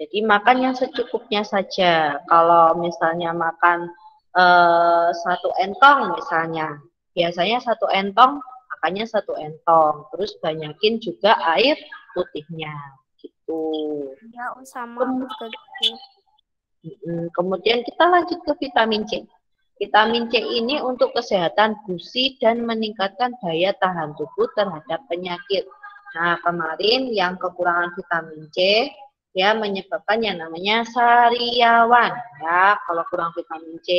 Jadi makan yang secukupnya saja. Kalau misalnya makan 1 entong misalnya, biasanya 1 entong makannya 1 entong. Terus banyakin juga air putihnya, gitu. Ya, sama juga gitu. Kemudian kita lanjut ke vitamin C. Vitamin C ini untuk kesehatan gusi dan meningkatkan daya tahan tubuh terhadap penyakit. Nah, kemarin yang kekurangan vitamin C ya menyebabkan yang namanya sariawan. Ya, kalau kurang vitamin C,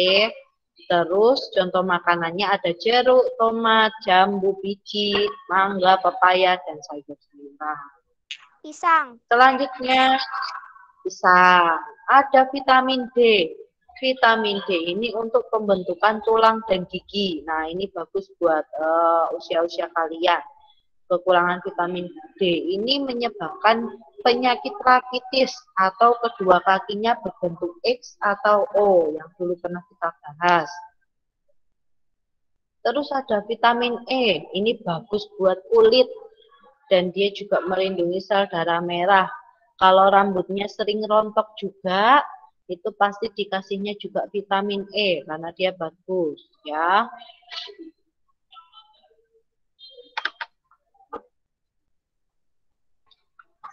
terus contoh makanannya ada jeruk, tomat, jambu biji, mangga, pepaya, dan sayur-sayuran. Pisang. Selanjutnya pisang. Ada vitamin D. Vitamin D ini untuk pembentukan tulang dan gigi. Nah, ini bagus buat usia-usia kalian. Kekurangan vitamin D ini menyebabkan penyakit rakitis atau kedua kakinya berbentuk X atau O yang dulu pernah kita bahas. Terus ada vitamin E. Ini bagus buat kulit dan dia juga melindungi sel darah merah. Kalau rambutnya sering rontok juga, itu pasti dikasihnya juga vitamin E karena dia bagus, ya.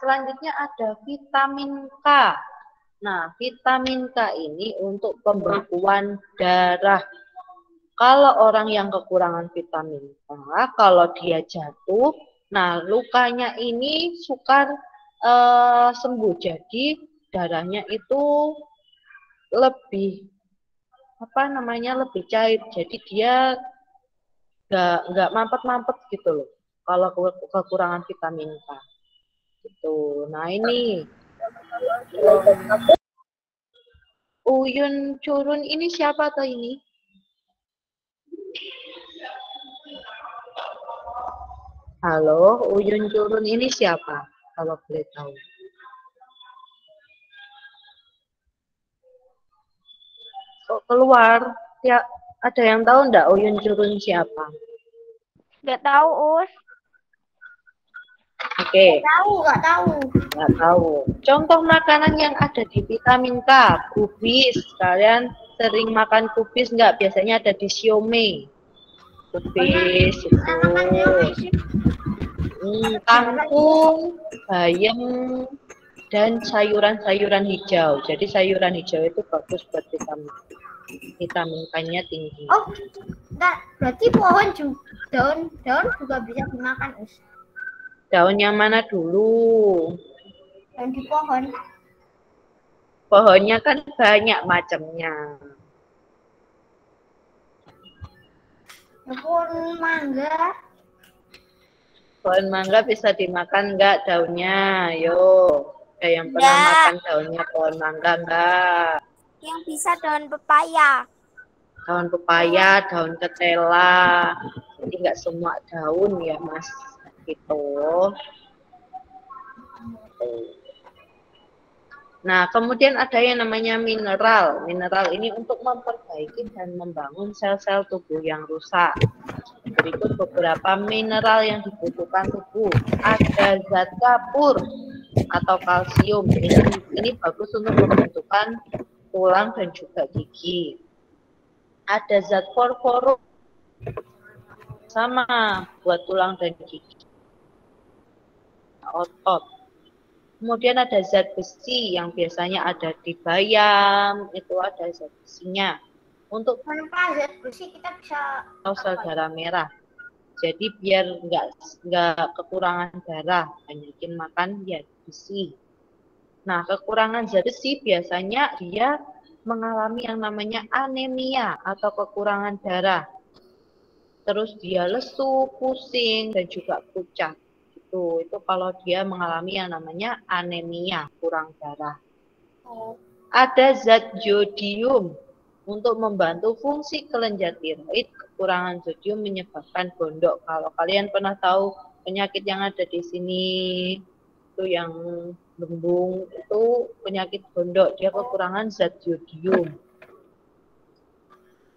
Selanjutnya ada vitamin K. Nah, vitamin K ini untuk pembekuan darah. Kalau orang yang kekurangan vitamin K, kalau dia jatuh, nah lukanya ini sukar sembuh. Jadi darahnya itu lebih lebih cair. Jadi dia nggak mampet-mampet gitu loh. Kalau kekurangan vitamin K. Gitu. Nah ini Uyun Curun ini siapa atau ini? Halo, Uyun Curun ini siapa? Kalau boleh tahu. kok keluar? Ya, ada yang tahu enggak Uyun Jurun siapa? Nggak tahu, Us. Oke, Nggak tahu. nggak tahu. Contoh makanan yang ada di vitamin K, kubis. Kalian sering makan kubis nggak? Biasanya ada di siomay. Kubis itu. Kangkung, bayam, dan sayuran-sayuran hijau. Jadi sayuran hijau itu bagus buat vitamin. Vitamin K-nya tinggi. Oh, enggak. Berarti pohon juga, daun juga bisa dimakan, Us. Daun yang mana dulu? Daun di pohon. Pohonnya kan banyak macamnya. Ya, pohon mangga. Pohon mangga bisa dimakan enggak daunnya? Yo, ada yang pernah Enggak. makan daunnya pohon mangga enggak? Yang bisa daun pepaya. Daun pepaya, daun ketela. Jadi enggak semua daun ya, Mas. Gitu. Nah, kemudian ada yang namanya mineral. Mineral ini untuk memperbaiki dan membangun sel-sel tubuh yang rusak. Berikut beberapa mineral yang dibutuhkan tubuh. Ada zat kapur atau kalsium. Ini bagus untuk pembentukan tulang dan juga gigi. Ada zat fosforus sama buat tulang dan gigi. Otot. Kemudian ada zat besi yang biasanya ada di bayam, itu ada zat besinya. Untuk Tanpa zat besi kita bisa sel darah merah. Jadi biar nggak kekurangan darah, banyakin makan ya besi. Nah, kekurangan zat besi biasanya dia mengalami yang namanya anemia atau kekurangan darah. Terus dia lesu, pusing, dan juga pucat. Itu kalau dia mengalami yang namanya anemia, kurang darah. Ada zat jodium untuk membantu fungsi kelenjar tiroid. Kekurangan jodium menyebabkan gondok. Kalau kalian pernah tahu penyakit yang ada di sini itu yang lembung, itu penyakit gondok, dia kekurangan zat jodium.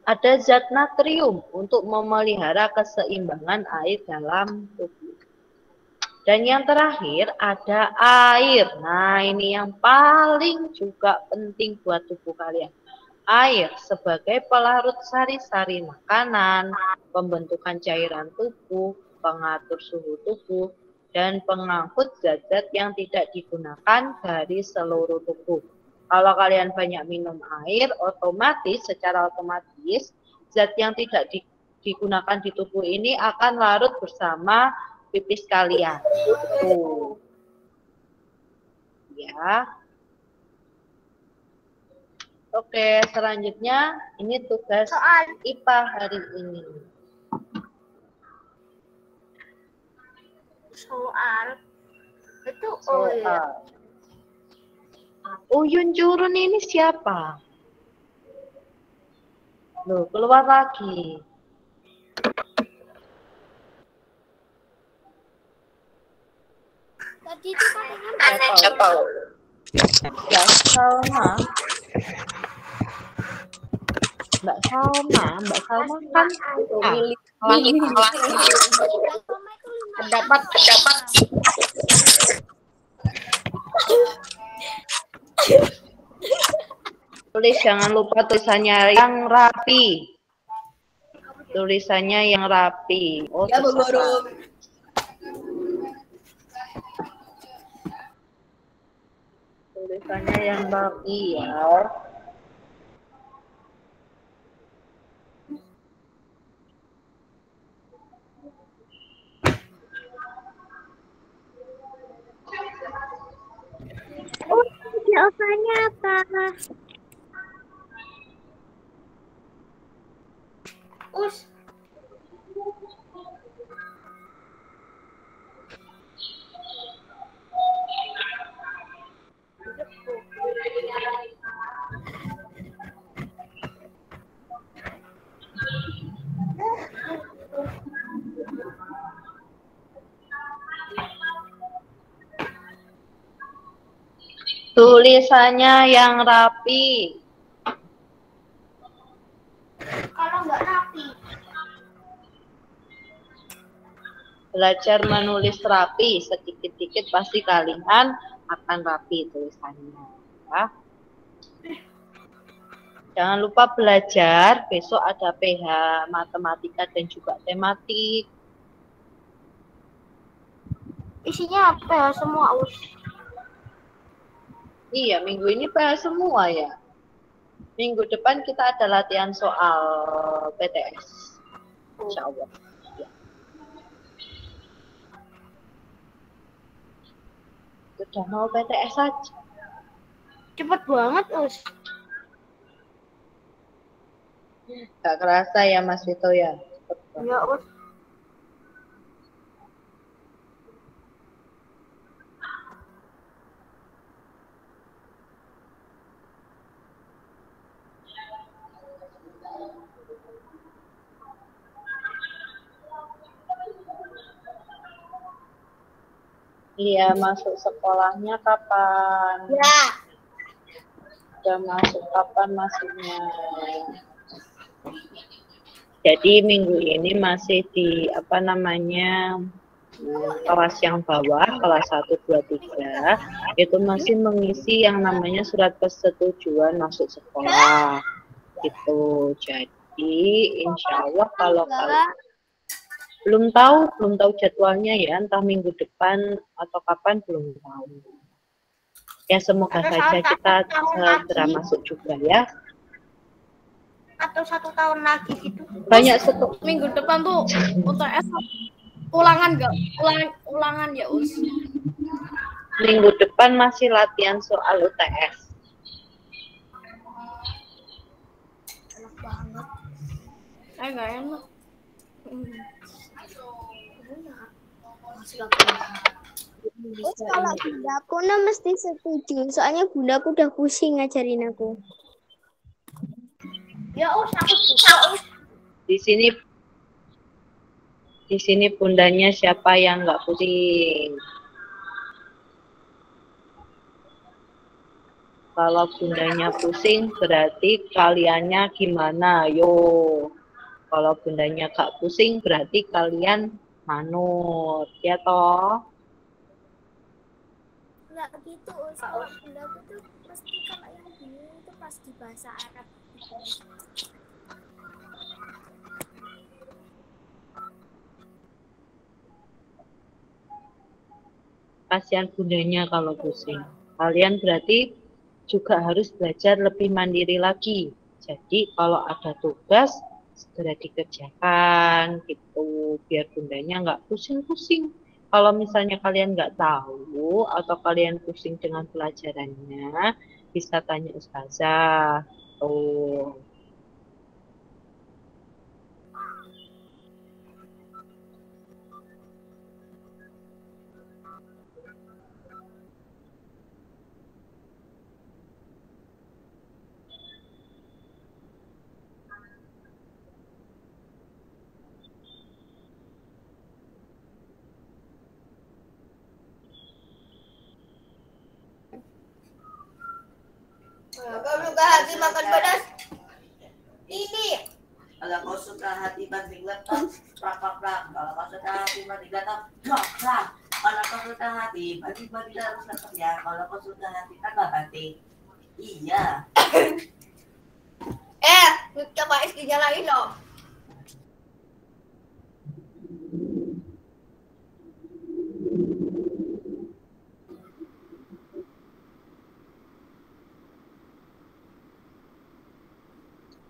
Ada zat natrium untuk memelihara keseimbangan air dalam tubuh. Dan yang terakhir ada air. Nah, ini yang paling juga penting buat tubuh kalian. Air sebagai pelarut sari-sari makanan, pembentukan cairan tubuh, pengatur suhu tubuh, dan pengangkut zat-zat yang tidak digunakan dari seluruh tubuh. Kalau kalian banyak minum air, secara otomatis, zat yang tidak digunakan di tubuh ini akan larut bersama pipis kalian. Ya. Oke, selanjutnya ini tugas soal IPA hari ini. soal itu Uyun Jurun ini siapa? Loh, keluar lagi. Tadi itu katanya Siapa? Mbak Salma. Mbak Salma kan milik pendapat. Tulis, jangan lupa tulisannya yang rapi. Tulisannya yang rapi. Oh, ya, Bu Guru. Tulisannya yang rapi ya. Oh, jawabannya apa? Us. Tulisannya yang rapi. Belajar menulis rapi, sedikit-sedikit pasti kalian akan rapi tulisannya. Ya. Jangan lupa belajar, besok ada PH matematika dan juga tematik. Isinya apa ya semua, Us? Iya, minggu ini PH semua ya. Minggu depan kita ada latihan soal PTS. Insya Allah. Ya. Sudah mau PTS saja. Cepet banget, Us. Gak kerasa ya Mas Vito ya. Ya, Us. Iya, masuk sekolahnya kapan? Ya. Udah masuk kapan masuknya? Jadi minggu ini masih di apa namanya kelas yang bawah, kelas 1, 2, 3, itu masih mengisi yang namanya surat persetujuan masuk sekolah. Gitu. Jadi insya Allah kalau kalian belum tahu jadwalnya ya, entah minggu depan atau kapan belum tahu. Ya semoga saja kita segera masuk juga ya. Atau 1 tahun lagi gitu. Banyak Minggu depan tuh UTS ulangan nggak? Ulangan ya, Us? Minggu depan masih latihan soal UTS. Enak banget. Nggak enak. Terus kalau bundaku mesti setuju, soalnya bundaku udah pusing ngajarin aku. Ya, Us, aku juga, Us. Di sini bundanya siapa yang nggak pusing? Kalau bundanya pusing berarti kaliannya gimana? Yo. Kalau bundanya gak pusing berarti kalian manut, ya toh? Enggak gitu, Us. Kalau bundaku tuh mesti kalau yang bingung itu pas di bahasa Arab gitu. Kasihan bundanya kalau pusing. Kalian berarti juga harus belajar lebih mandiri lagi. Jadi kalau ada tugas segera dikerjakan gitu biar bundanya nggak pusing-pusing. Kalau misalnya kalian nggak tahu atau kalian pusing dengan pelajarannya, bisa tanya ustazah. Tuh. Kau suka hati makan pedas? Ini. Kalau kau suka hati banting laptop, prak. Kalau kau suka hati banting laptop, prak. Kalau kau suka hati banting laptopnya, kalau kau suka hati tambah banting. Iya. Coba es dijalain dong.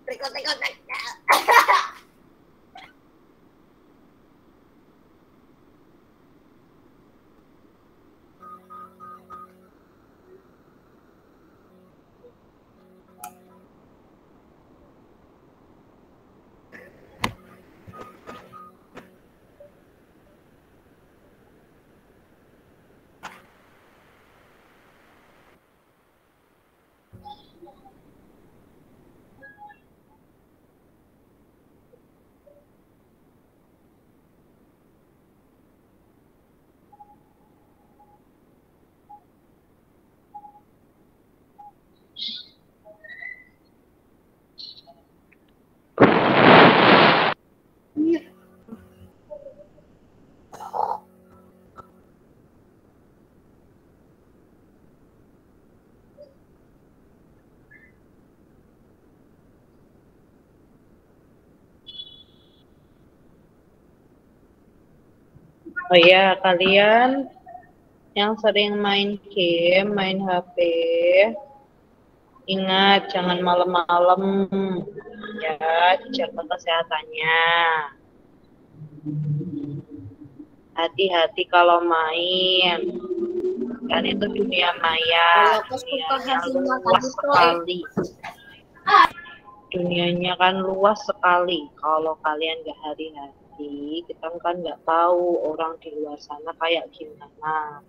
Rekod. Oh ya, kalian yang sering main game, main HP, ingat jangan malam-malam ya, dijaga kesehatannya. Hati-hati kalau main, kan itu dunia maya, Kalau aku suka dunianya hasil makan luas itu, sekali. Dunianya kan luas sekali. Kalau kalian nggak hati-hati, kita kan nggak tahu orang di luar sana kayak gimana.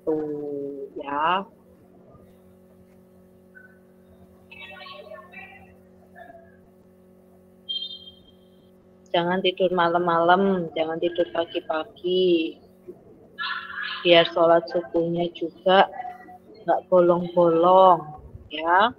Tuh ya. Jangan tidur malam-malam, jangan tidur pagi-pagi. Biar sholat subuhnya juga nggak bolong-bolong, ya.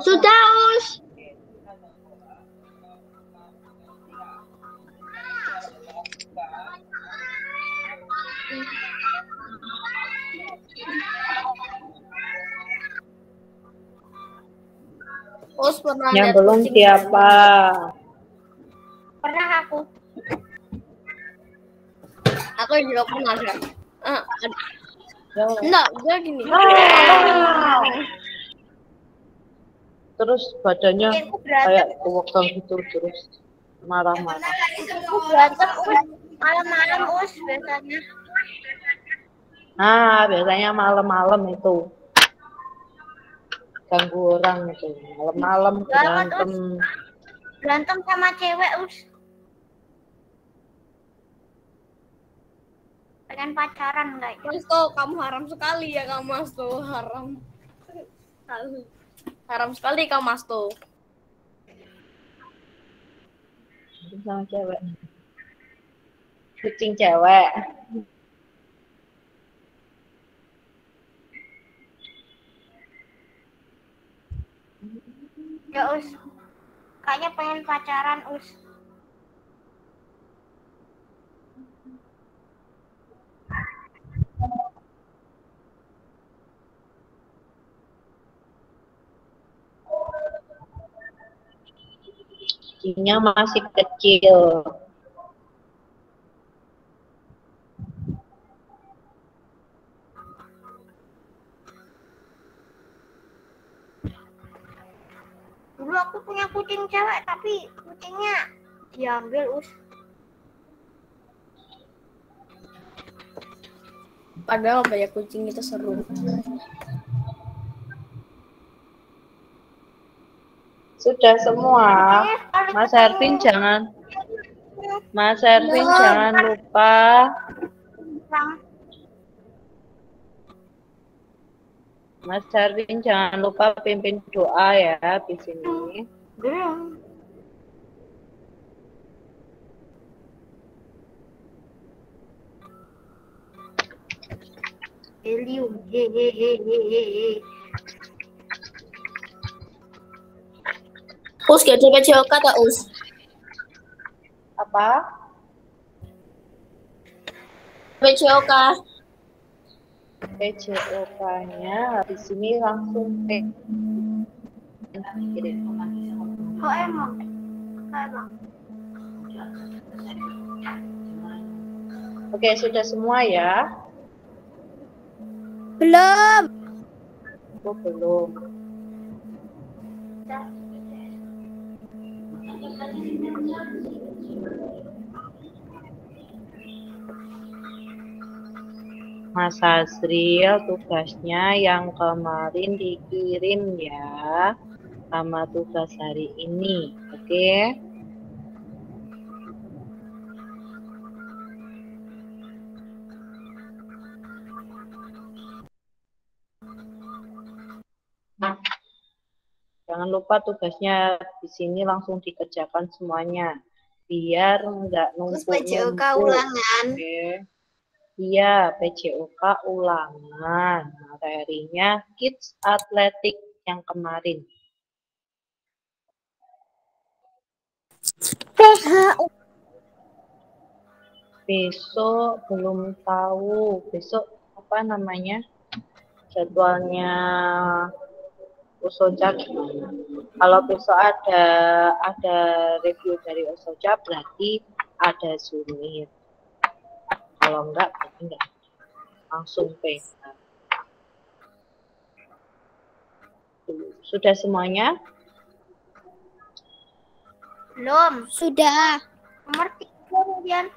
Sudah, Us. Us pernah Yang lihat belum kucing siapa? Pernah aku. Aku juga pernah kan. Yang Enggak, dia gini. terus badannya Aku berantem. kayak kewokang gitu terus marah-marah. Aku berantem, Us. Malam-malam, Us, biasanya. Nah, biasanya malam-malam itu ganggu orang itu. Malam-malam Gawat, berantem. Berantem sama cewek, Us. Pengen pacaran, guys. Mas tuh, kamu haram sekali ya kamu Mas tuh, haram. Haram sekali kamu Mas tuh. Sama cewek. Kucing cewek. Ya, Us. Kayaknya pengen pacaran, Us. Kucingnya masih kecil. Dulu aku punya kucing cewek, tapi kucingnya diambil, Us. Padahal banyak kucing itu seru. Sudah semua. Mas Ervin jangan lupa Mas Ervin jangan lupa pimpin doa ya di sini. Belum. Helium. Hehehehehe. Us gak ada cewek kata Us. Apa? PCOK. PJOK-nya habis ini langsung kirim. Oh, emang. Oke, sudah semua ya? Belum. Oh, belum. Mas Azril, tugasnya yang kemarin dikirim ya, sama tugas hari ini, oke? Jangan lupa tugasnya di sini langsung dikerjakan semuanya, biar nggak Terus PJOK numpuk-numpuk. ulangan. Oke. Iya, PJOK ulangan. Materinya Kids Athletic yang kemarin. Besok belum tahu. Besok apa namanya? Jadwalnya Usoja gimana? Kalau besok ada review dari Usoja berarti ada Zumir. Kalau enggak berarti enggak. Langsung pegang. Sudah semuanya? Belum. Sudah. Nomor 3 kemudian.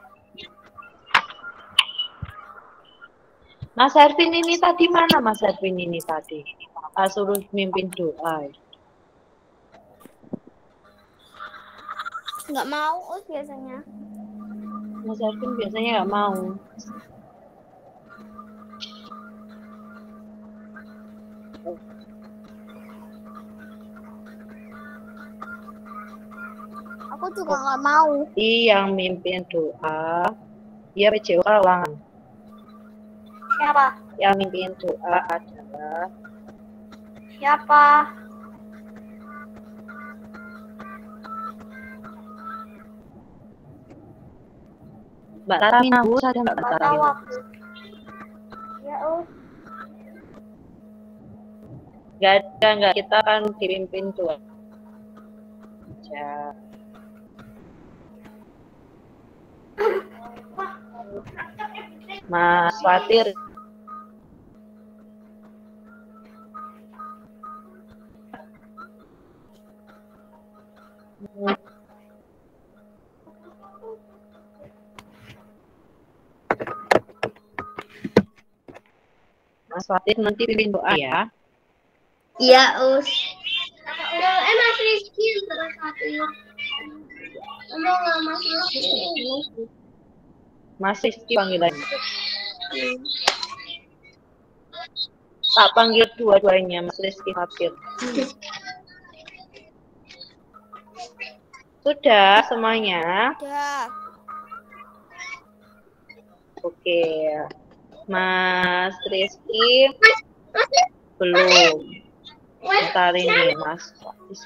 Mas Ervin ini tadi mana Mas Ervin ini tadi? Suruh mimpin doa. Nggak mau biasanya. Mas Ervin biasanya nggak mau. Aku juga nggak mau. Yang mimpin doa, dia PJOK ulangan. Siapa? Yang mimpin doa adalah Siapa? Mbak Tara Minahus, ada Mbak Nggak Tara tahu Minahus. aku. Ya Nggak, kita kan dipimpin doa. Ya. Mas Fatir. Mas Fatir nanti pimpin doa ya. Iya, Us. Mas Rizky terus satu. Mas Rizky. Mas Rizky panggilannya. Tak panggil dua-duanya, Mas Rizky Fatir. Sudah semuanya? Sudah. Oke. Mas Rizky belum. Bentar ini Mas Faiz.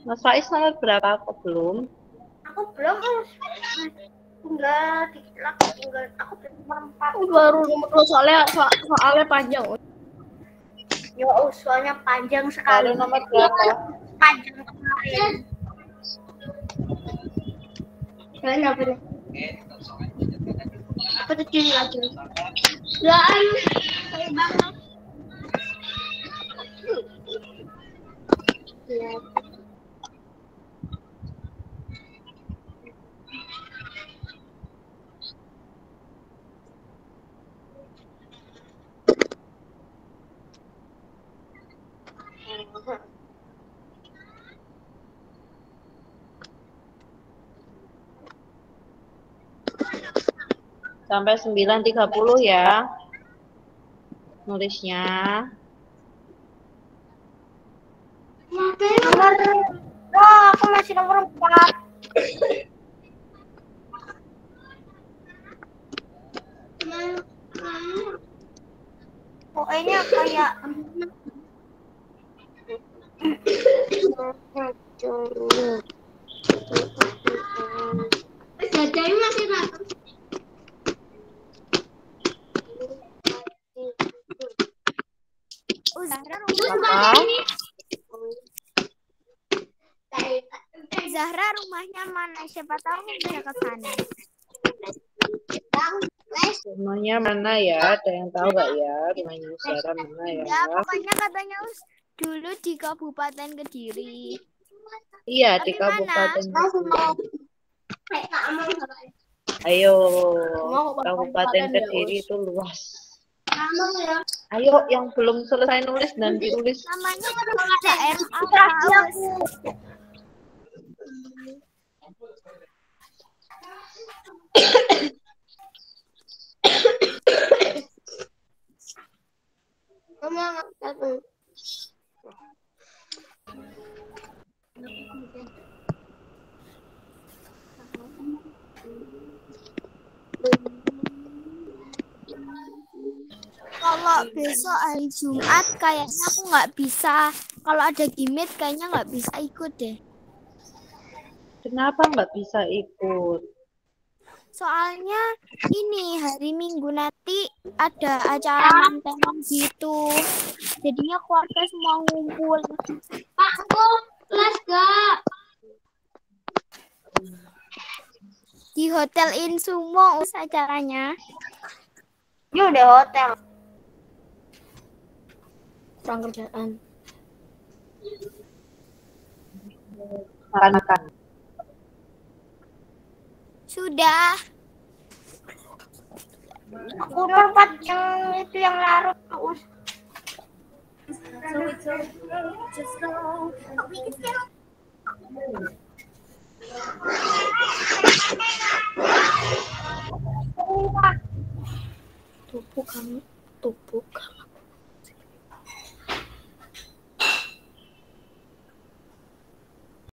Mas Faiz nomor berapa? Aku belum. Aku belum, tinggal dikit lagi, tinggal aku nomor 4. Baru nomor 2 soalnya panjang. Ya, soalnya panjang sekali. Baru nomor berapa? Panjang kemarin. Apa tuh ciri lagi? Lain, kayak banget. Ya. Sampai 9.30 ya. Nulisnya. Nomor, aku masih nomor 4. Pokoknya kayak jajahnya masih ratus. Zahra rumahnya mana? Siapa tahu bisa ke sana. Rumahnya mana ya? Ada yang tahu nggak ya? Rumahnya Zahra mana ya? Ya, pokoknya katanya dulu di Kabupaten Kediri. Iya, Tapi di Kabupaten Kediri. Ayo, Mau Kabupaten ya, Kediri Us? itu luas. Nama ya. Ayo, yang belum selesai nulis dan ditulis. Namanya daerah apa? Kalau besok hari Jumat kayaknya aku nggak bisa. Kalau ada gimit kayaknya nggak bisa ikut deh. Kenapa nggak bisa ikut? Soalnya ini hari Minggu nanti ada acara mantenan gitu. Jadinya keluarga semua ngumpul. Pak, aku les gak? Di Hotel Insumo acaranya. Ya udah hotel. Kurang kerjaan. Makan-makan. Sudah. Aku lompat yang itu yang larut terus. Tuh, kamu.